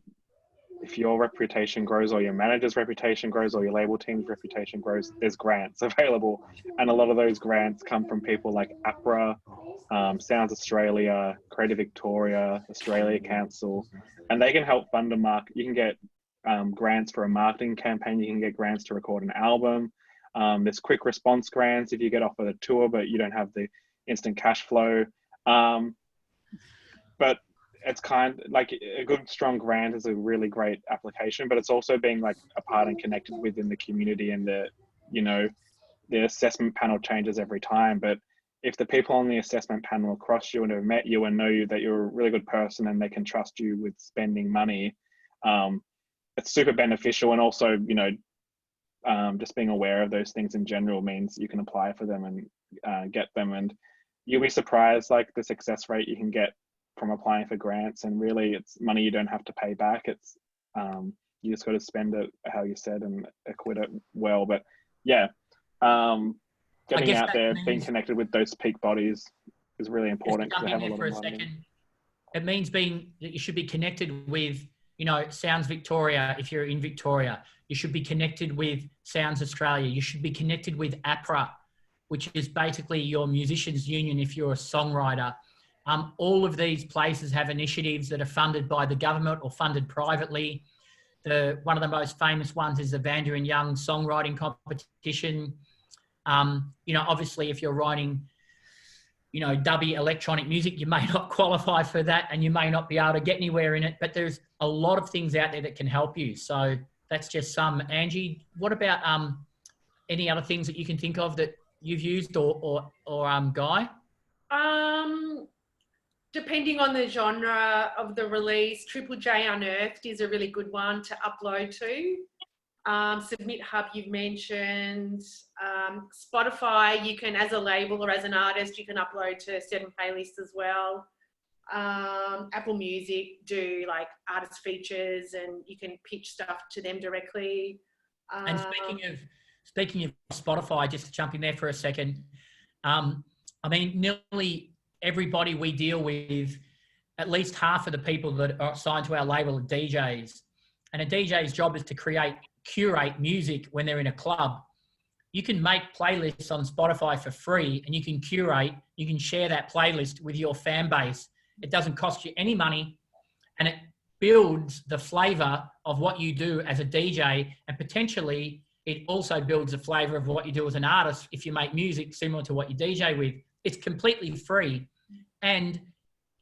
Speaker 2: if your reputation grows, or your manager's reputation grows, or your label team's reputation grows, there's grants available. And a lot of those grants come from people like APRA, Sounds Australia, Creative Victoria, Australia Council, and they can help fund a market. You can get grants for a marketing campaign. You can get grants to record an album. There's quick response grants if you get offered a tour, but you don't have the instant cash flow. But it's kind of like a good, strong grant is a really great application, but it's also being like a part and connected within the community, and the, you know, the assessment panel changes every time. But if the people on the assessment panel across you and have met you and know you that you're a really good person and they can trust you with spending money, it's super beneficial. And also, you know, just being aware of those things in general means you can apply for them and get them. And you'll be surprised, like the success rate you can get from applying for grants. And really it's money you don't have to pay back. It's you just got to spend it how you said and acquit it well. But yeah, getting out there, being connected with those peak bodies is really important.
Speaker 1: Just jump in there for a second. It means that you should be connected with, you know, Sounds Victoria if you're in Victoria. You should be connected with Sounds Australia. You should be connected with APRA, which is basically your musicians union if you're a songwriter. All of these places have initiatives that are funded by the government or funded privately. One of the most famous ones is the Young songwriting competition. You know, obviously if you're writing, you know, dubby electronic music, you may not qualify for that and you may not be able to get anywhere in it, but there's a lot of things out there that can help you. So that's just some. Angie, what about any other things that you can think of that you've used or Guy?
Speaker 3: Depending on the genre of the release, Triple J Unearthed is a really good one to upload to. Submit Hub you've mentioned. Spotify, you can, as a label or as an artist, you can upload to certain playlists as well. Apple Music do like artist features and you can pitch stuff to them directly.
Speaker 1: And speaking of Spotify, just to jump in there for a second, I mean, nearly everybody we deal with, at least half of the people that are signed to our label are DJs. And a DJ's job is to curate music when they're in a club. you can make playlists on Spotify for free, and you can curate, you can share that playlist with your fan base. It doesn't cost you any money, and it builds the flavor of what you do as a DJ, and potentially it also builds the flavor of what you do as an artist if you make music similar to what you DJ with. It's completely free, and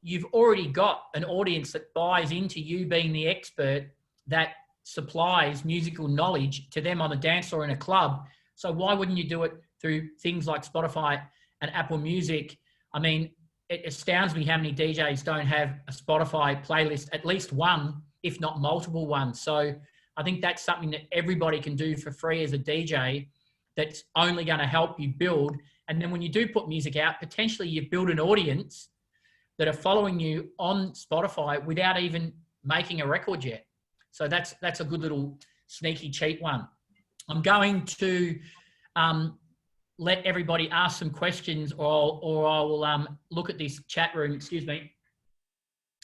Speaker 1: you've already got an audience that buys into you being the expert that supplies musical knowledge to them on the dance floor in a club. So why wouldn't you do it through things like Spotify and Apple Music? I mean, it astounds me how many DJs don't have a Spotify playlist, at least one, if not multiple ones. So I think that's something that everybody can do for free as a DJ that's only going to help you build. And then when you do put music out, potentially you build an audience that are following you on Spotify without even making a record yet. So that's a good little sneaky cheat one. I'm going to let everybody ask some questions, or I will look at this chat room, excuse me,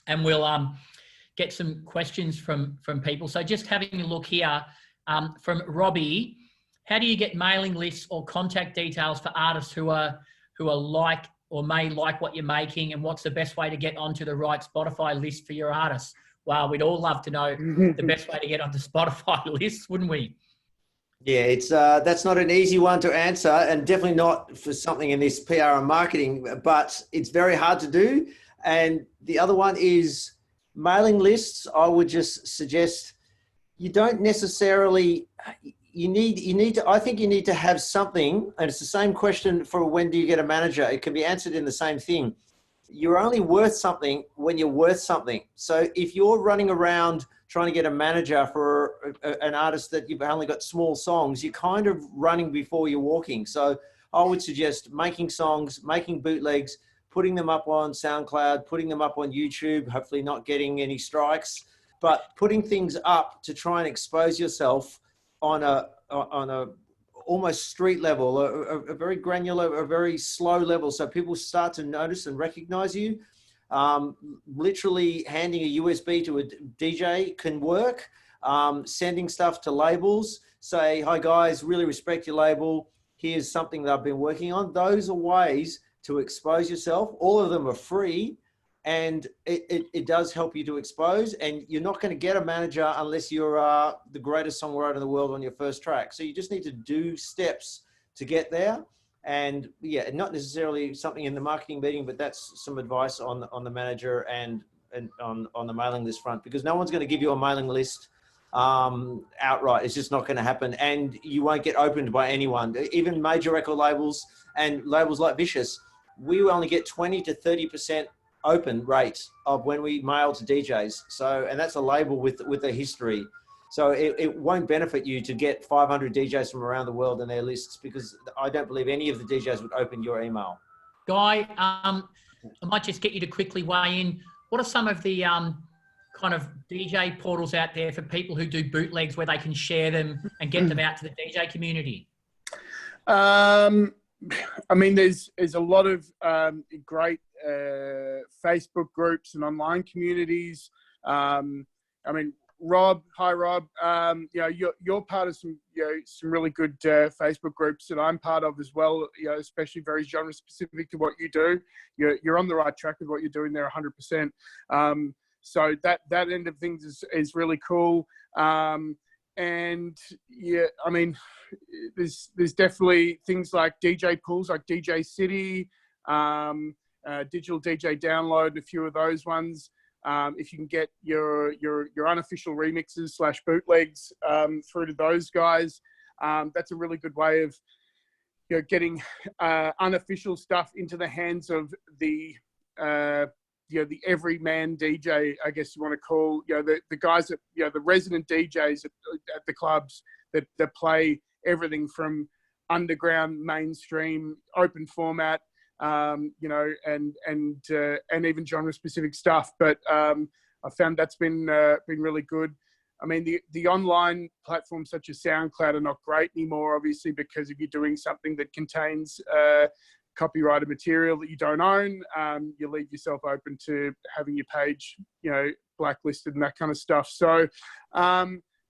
Speaker 1: and we'll get some questions from people. So just having a look here from Robbie, how do you get mailing lists or contact details for artists who are like or may like what you're making, and what's the best way to get onto the right Spotify list for your artists? Wow, we'd all love to know the best way to get onto Spotify lists, wouldn't we?
Speaker 4: Yeah, it's that's not an easy one to answer, and definitely not for something in this PR and marketing, but it's very hard to do. And the other one is mailing lists. I would just suggest you don't necessarily, you need to, I think you need to have something, and it's the same question for when do you get a manager? It can be answered in the same thing. You're only worth something when you're worth something. So if you're running around trying to get a manager for an artist that you've only got small songs, you're kind of running before you're walking. So I would suggest making songs, making bootlegs, putting them up on SoundCloud, putting them up on YouTube, hopefully not getting any strikes, but putting things up to try and expose yourself on a almost street level, a very granular, a very slow level. So people start to notice and recognize you. Literally handing a USB to a DJ can work. Sending stuff to labels, say, hi guys, really respect your label. Here's something that I've been working on. Those are ways to expose yourself. All of them are free, and it does help you to expose. And you're not going to get a manager unless you're the greatest songwriter in the world on your first track. So you just need to do steps to get there. And yeah, not necessarily something in the marketing meeting, but that's some advice on the manager and on the mailing list front, because no one's going to give you a mailing list outright. It's just not going to happen, and you won't get opened by anyone. Even major record labels and labels like Vicious, we only get 20 to 30% open rate of when we mail to DJs. So, and that's a label with a history. So it won't benefit you to get 500 DJs from around the world in their lists, because I don't believe any of the DJs would open your email.
Speaker 1: Guy, I might just get you to quickly weigh in. What are some of the kind of DJ portals out there for people who do bootlegs where they can share them and get them out to the DJ community?
Speaker 5: I mean, there's a lot of great Facebook groups and online communities. I mean, Rob, hi Rob. You're part of some really good Facebook groups that I'm part of as well. Especially very genre specific to what you do. You're on the right track with what you're doing there, 100%. So that end of things is really cool. And yeah, I mean, there's definitely things like DJ pools, like DJ City, Digital DJ Download, and a few of those ones. If you can get your unofficial remixes / bootlegs through to those guys, that's a really good way of getting unofficial stuff into the hands of the the everyman DJ, I guess you want to call the guys that the resident DJs at the clubs that play everything from underground, mainstream, open format. And even genre specific stuff. But I found that's been really good. I mean, the online platforms such as SoundCloud are not great anymore, obviously, because if you're doing something that contains copyrighted material that you don't own, you leave yourself open to having your page, blacklisted and that kind of stuff. So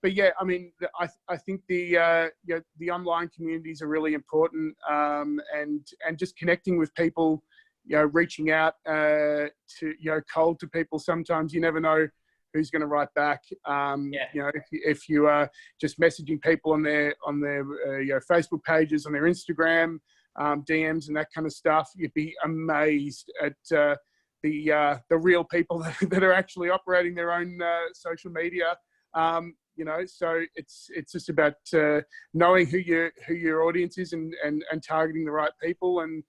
Speaker 5: but yeah, I mean, I think the online communities are really important, and just connecting with people, reaching out to cold to people. Sometimes you never know who's going to write back. If you are just messaging people on their Facebook pages, on their Instagram DMs and that kind of stuff, you'd be amazed at the real people that are actually operating their own social media. So it's just about knowing who your audience is and targeting the right people, and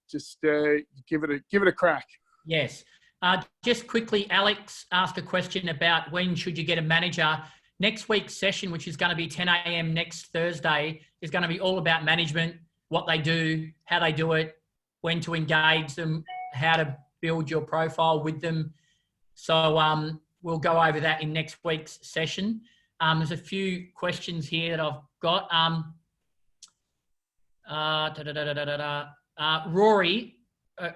Speaker 5: just give it a crack.
Speaker 1: Yes. Just quickly, Alex asked a question about when should you get a manager. Next week's session, which is going to be 10 a.m. next Thursday, is going to be all about management, what they do, how they do it, when to engage them, how to build your profile with them. So we'll go over that in next week's session. There's a few questions here that I've got. Rory,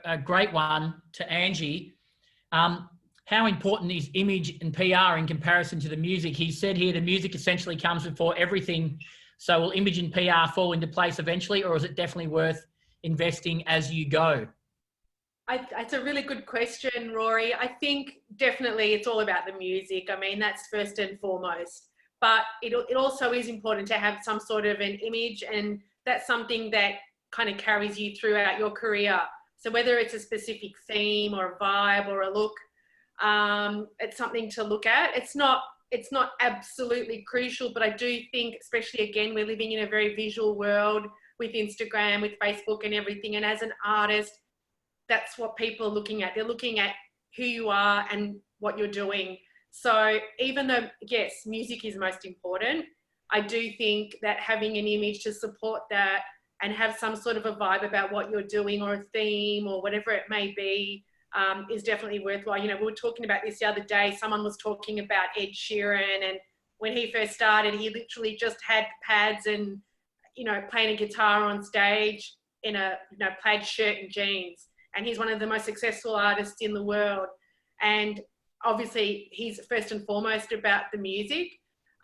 Speaker 1: a great one to Angie. How important is image and PR in comparison to the music? He said here the music essentially comes before everything. So will image and PR fall into place eventually, or is it definitely worth investing as you go?
Speaker 3: It's a really good question, Rory. I think definitely it's all about the music. I mean, that's first and foremost. But it also is important to have some sort of an image, and that's something that kind of carries you throughout your career. So whether it's a specific theme or a vibe or a look, it's something to look at. It's not absolutely crucial, but I do think, especially again, we're living in a very visual world with Instagram, with Facebook and everything. And as an artist, that's what people are looking at. They're looking at who you are and what you're doing. So even though, yes, music is most important, I do think that having an image to support that and have some sort of a vibe about what you're doing, or a theme or whatever it may be, is definitely worthwhile. We were talking about this the other day. Someone was talking about Ed Sheeran, and when he first started, he literally just had pads and, playing a guitar on stage in a, plaid shirt and jeans. And he's one of the most successful artists in the world. And obviously he's first and foremost about the music.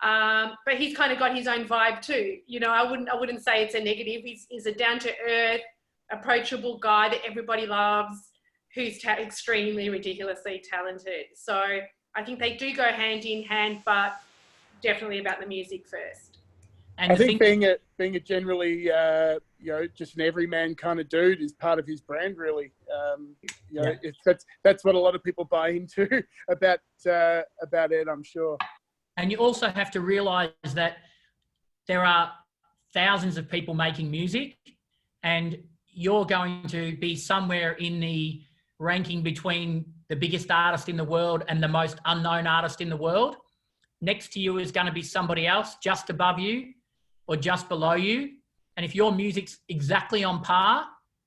Speaker 3: But he's kind of got his own vibe too. I wouldn't say it's a negative. He's a down to earth, approachable guy that everybody loves, who's extremely ridiculously talented. So I think they do go hand in hand, but definitely about the music first.
Speaker 5: And I think being a generally, just an everyman kind of dude is part of his brand, really. That's what a lot of people buy into about Ed, I'm sure.
Speaker 1: And you also have to realise that there are thousands of people making music, and you're going to be somewhere in the ranking between the biggest artist in the world and the most unknown artist in the world. Next to you is going to be somebody else just above you or just below you. And if your music's exactly on par,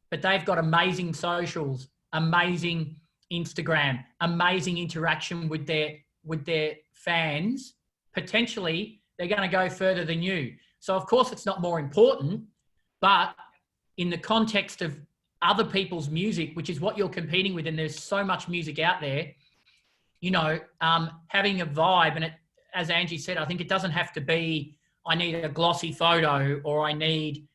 Speaker 1: but they've got amazing socials, amazing Instagram, amazing interaction with their fans, potentially they're going to go further than you. So of course it's not more important, but in the context of other people's music, which is what you're competing with, and there's so much music out there, having a vibe, and as Angie said, I think it doesn't have to be, I need a glossy photo, or I need,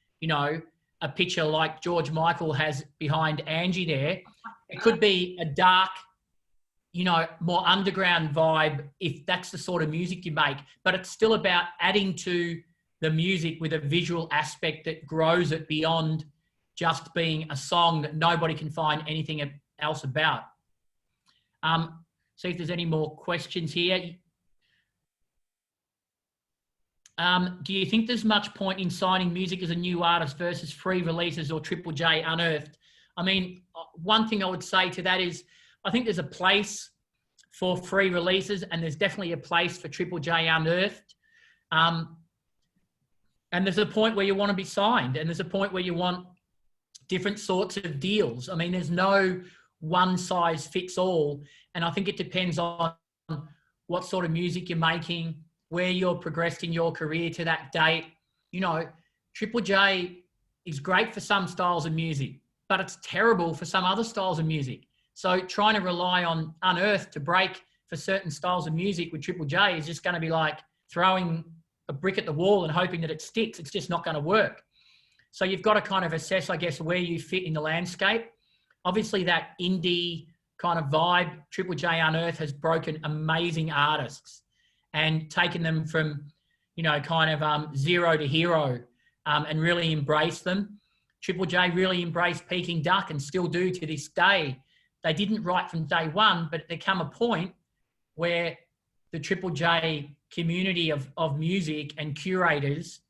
Speaker 1: a picture like George Michael has behind Angie there. It could be a dark, more underground vibe, if that's the sort of music you make, but it's still about adding to the music with a visual aspect that grows it beyond just being a song that nobody can find anything else about. See if there's any more questions here. Do you think there's much point in signing music as a new artist versus free releases or Triple J Unearthed? I mean, one thing I would say to that is, I think there's a place for free releases, and there's definitely a place for Triple J Unearthed. And there's a point where you want to be signed, and there's a point where you want different sorts of deals. I mean, there's no one size fits all. And I think it depends on what sort of music you're making, where you're progressed in your career to that date. Triple J is great for some styles of music, but it's terrible for some other styles of music. So trying to rely on Unearthed to break for certain styles of music with Triple J is just going to be like throwing a brick at the wall and hoping that it sticks. It's just not going to work. So you've got to kind of assess, I guess, where you fit in the landscape. Obviously, that indie kind of vibe, Triple J Unearth has broken amazing artists and taken them from, you know, kind of zero to hero, and really embraced them. Triple J really embraced Peking Duck and still do to this day. They didn't write from day one, but there come a point where the Triple J community of music and curators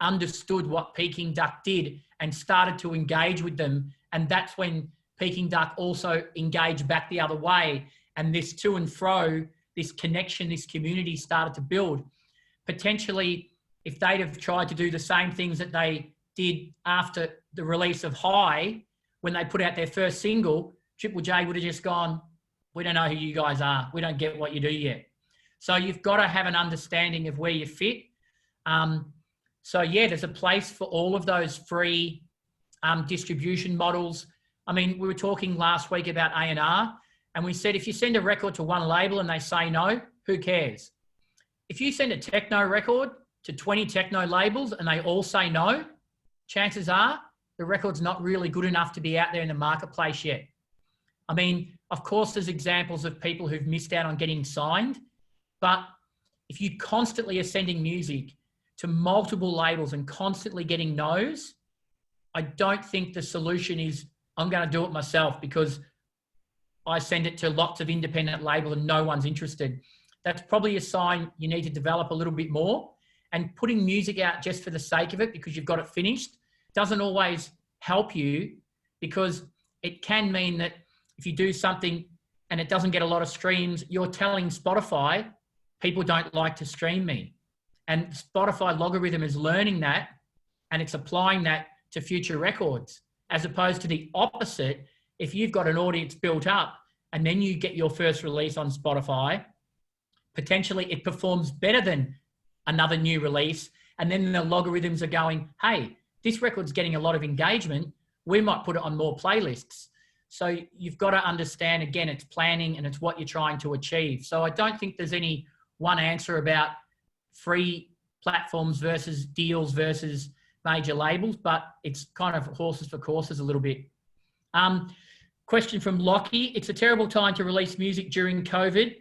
Speaker 1: understood what Peking Duck did and started to engage with them. And that's when Peking Duck also engaged back the other way. And this to and fro, this connection, this community started to build. Potentially, if they'd have tried to do the same things that they did after the release of High, when they put out their first single, Triple J would have just gone, we don't know who you guys are. We don't get what you do yet. So you've got to have an understanding of where you fit. So yeah, there's a place for all of those free distribution models. I mean, we were talking last week about A&R, and we said if you send a record to one label and they say no, who cares? If you send a techno record to 20 techno labels and they all say no, chances are the record's not really good enough to be out there in the marketplace yet. I mean, of course, there's examples of people who've missed out on getting signed, but if you constantly are sending music to multiple labels and constantly getting no's, I don't think the solution is I'm going to do it myself because I send it to lots of independent labels and no one's interested. That's probably a sign you need to develop a little bit more. And putting music out just for the sake of it because you've got it finished doesn't always help you, because it can mean that if you do something and it doesn't get a lot of streams, you're telling Spotify, people don't like to stream me. And Spotify logarithm is learning that and it's applying that to future records, as opposed to the opposite. If you've got an audience built up and then you get your first release on Spotify, potentially it performs better than another new release. And then the logarithms are going, hey, this record's getting a lot of engagement. We might put it on more playlists. So you've got to understand, again, it's planning and it's what you're trying to achieve. So I don't think there's any one answer about free platforms versus deals versus major labels, but it's kind of horses for courses a little bit. Question from Lockie. It's a terrible time to release music during COVID.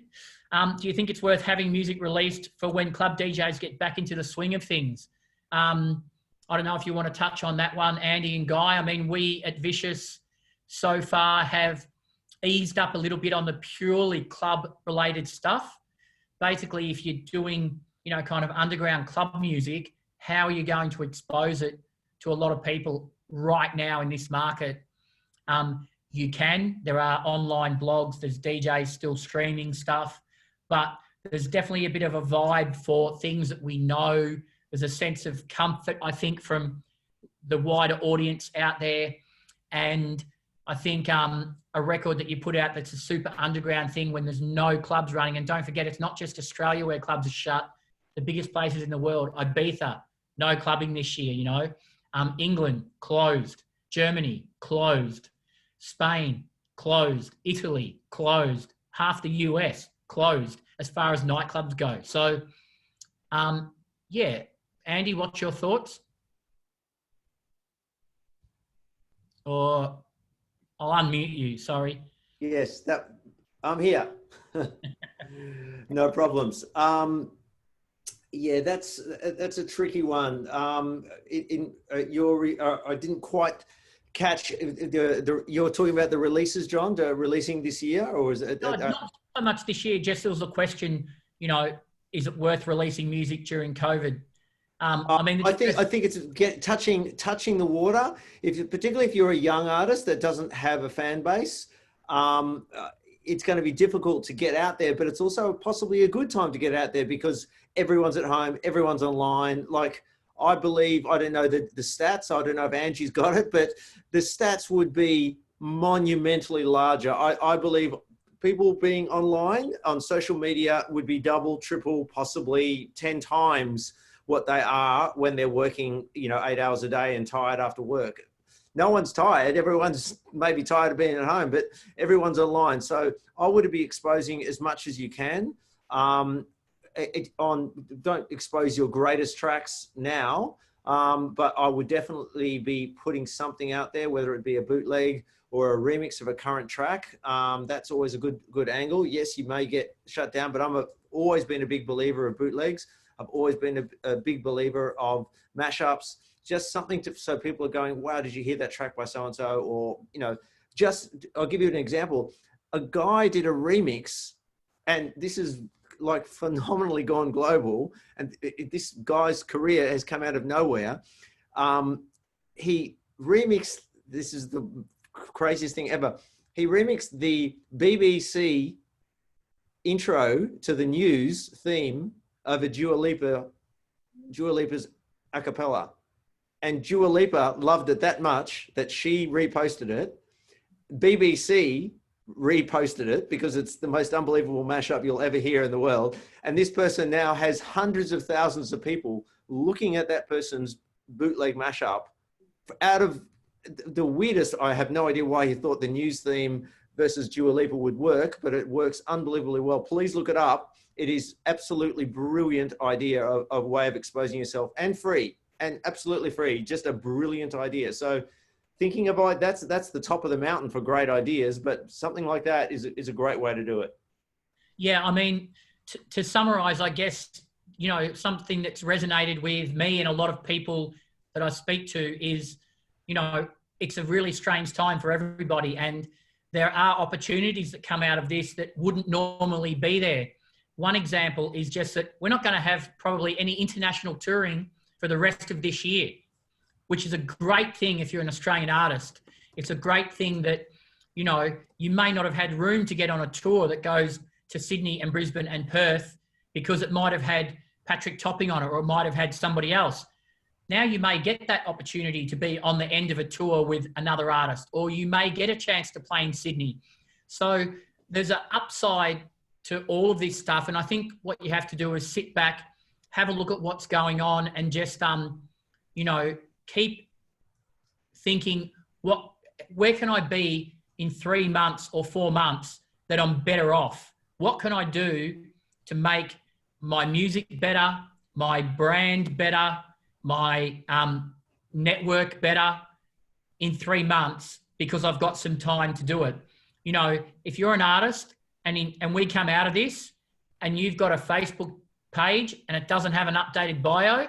Speaker 1: Do you think it's worth having music released for when club DJs get back into the swing of things? I don't know if you want to touch on that one, Andy and Guy. I mean, we at Vicious so far have eased up a little bit on the purely club-related stuff. Basically, if you're doing, you know, kind of underground club music, how are you going to expose it to a lot of people right now in this market? You can. There are online blogs. There's DJs still streaming stuff. But there's definitely a bit of a vibe for things that we know. There's a sense of comfort, I think, from the wider audience out there. And I think a record that you put out that's a super underground thing when there's no clubs running. And don't forget, it's not just Australia where clubs are shut. The biggest places in the world, Ibiza, no clubbing this year, you know. England, closed. Germany, closed. Spain, closed. Italy, closed. Half the US, closed as far as nightclubs go. So, yeah. Andy, what's your thoughts? Or I'll unmute you, sorry.
Speaker 4: Yes, I'm here. No problems. Yeah, that's a tricky one. I didn't quite catch you're talking about the releases, John, releasing this year, or is it?
Speaker 1: No, not so much this year. Just there was a question, you know, is it worth releasing music during COVID? I mean,
Speaker 4: I think it's touching the water. Particularly if you're a young artist that doesn't have a fan base, it's going to be difficult to get out there. But it's also possibly a good time to get out there because everyone's at home, everyone's online. Like I believe, I don't know the stats. I don't know if Angie's got it, but the stats would be monumentally larger. I believe people being online on social media would be double, triple, possibly 10 times what they are when they're working, 8 hours a day and tired after work. no one's tired. Everyone's maybe tired of being at home, but everyone's online. So I would be exposing as much as you can. Don't expose your greatest tracks now, but I would definitely be putting something out there, whether it be a bootleg or a remix of a current track. That's always a good angle. Yes, you may get shut down, but I've always been a big believer of bootlegs. I've always been a big believer of mashups. Just something so people are going, wow, did you hear that track by so-and-so? Or, I'll give you an example. A guy did a remix, and this is like phenomenally gone global. And this guy's career has come out of nowhere. He remixed, this is the craziest thing ever. He remixed the BBC intro to the news theme of a Dua Lipa's a cappella. And Dua Lipa loved it that much that she reposted it. BBC reposted it because it's the most unbelievable mashup you'll ever hear in the world. And this person now has hundreds of thousands of people looking at that person's bootleg mashup. Out of the weirdest, I have no idea why he thought the news theme versus Dua Lipa would work, but it works unbelievably well. Please look it up. It is absolutely brilliant idea of way of exposing yourself, and free. And absolutely free, just a brilliant idea. So thinking about that's the top of the mountain for great ideas, but something like that is a great way to do it. Yeah,
Speaker 1: I mean, to summarize, I guess, something that's resonated with me and a lot of people that I speak to is, it's a really strange time for everybody. And there are opportunities that come out of this that wouldn't normally be there. One example is just that we're not going to have probably any international touring for the rest of this year, which is a great thing if you're an Australian artist. It's a great thing that, you may not have had room to get on a tour that goes to Sydney and Brisbane and Perth because it might have had Patrick Topping on it, or it might have had somebody else. Now you may get that opportunity to be on the end of a tour with another artist, or you may get a chance to play in Sydney. So there's an upside to all of this stuff. And I think what you have to do is sit back, have a look at what's going on, and just, keep thinking, where can I be in 3 months or 4 months that I'm better off? What can I do to make my music better, my brand better, my network better in 3 months, because I've got some time to do it? If you're an artist and we come out of this and you've got a Facebook page and it doesn't have an updated bio,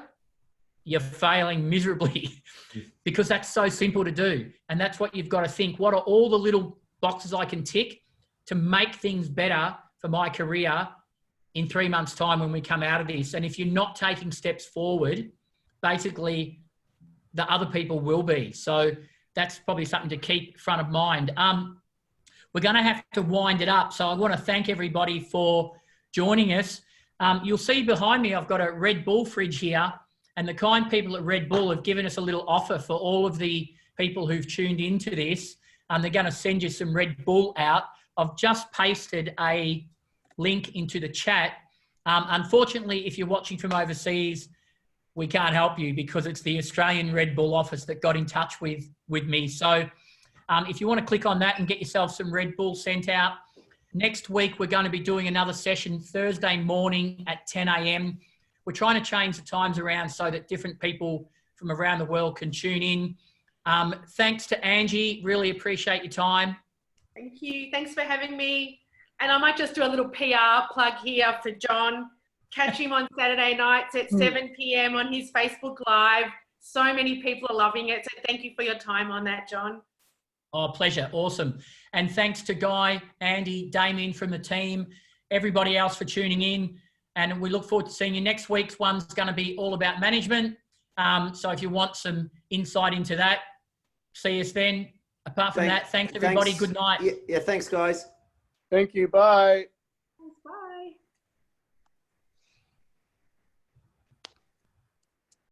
Speaker 1: you're failing miserably because that's so simple to do. And that's what you've got to think. What are all the little boxes I can tick to make things better for my career in 3 months' time when we come out of this? And if you're not taking steps forward, basically the other people will be. So that's probably something to keep front of mind. We're going to have to wind it up. So I want to thank everybody for joining us. You'll see behind me, I've got a Red Bull fridge here, and the kind people at Red Bull have given us a little offer for all of the people who've tuned into this. They're going to send you some Red Bull out. I've just pasted a link into the chat. Unfortunately, if you're watching from overseas, we can't help you because it's the Australian Red Bull office that got in touch with me. So if you want to click on that and get yourself some Red Bull sent out. Next week, we're going to be doing another session Thursday morning at 10 a.m. We're trying to change the times around so that different people from around the world can tune in. Thanks to Angie. Really appreciate your time.
Speaker 3: Thank you. Thanks for having me. And I might just do a little PR plug here for John. Catch him on Saturday nights at 7 p.m. on his Facebook Live. So many people are loving it. So thank you for your time on that, John.
Speaker 1: Oh, pleasure. Awesome. And thanks to Guy, Andy, Damien from the team, everybody else for tuning in. And we look forward to seeing you. Next week's one's going to be all about management. So if you want some insight into that, see us then. Apart from that, thanks everybody. Good night.
Speaker 4: Yeah, thanks, guys.
Speaker 5: Thank you. Bye.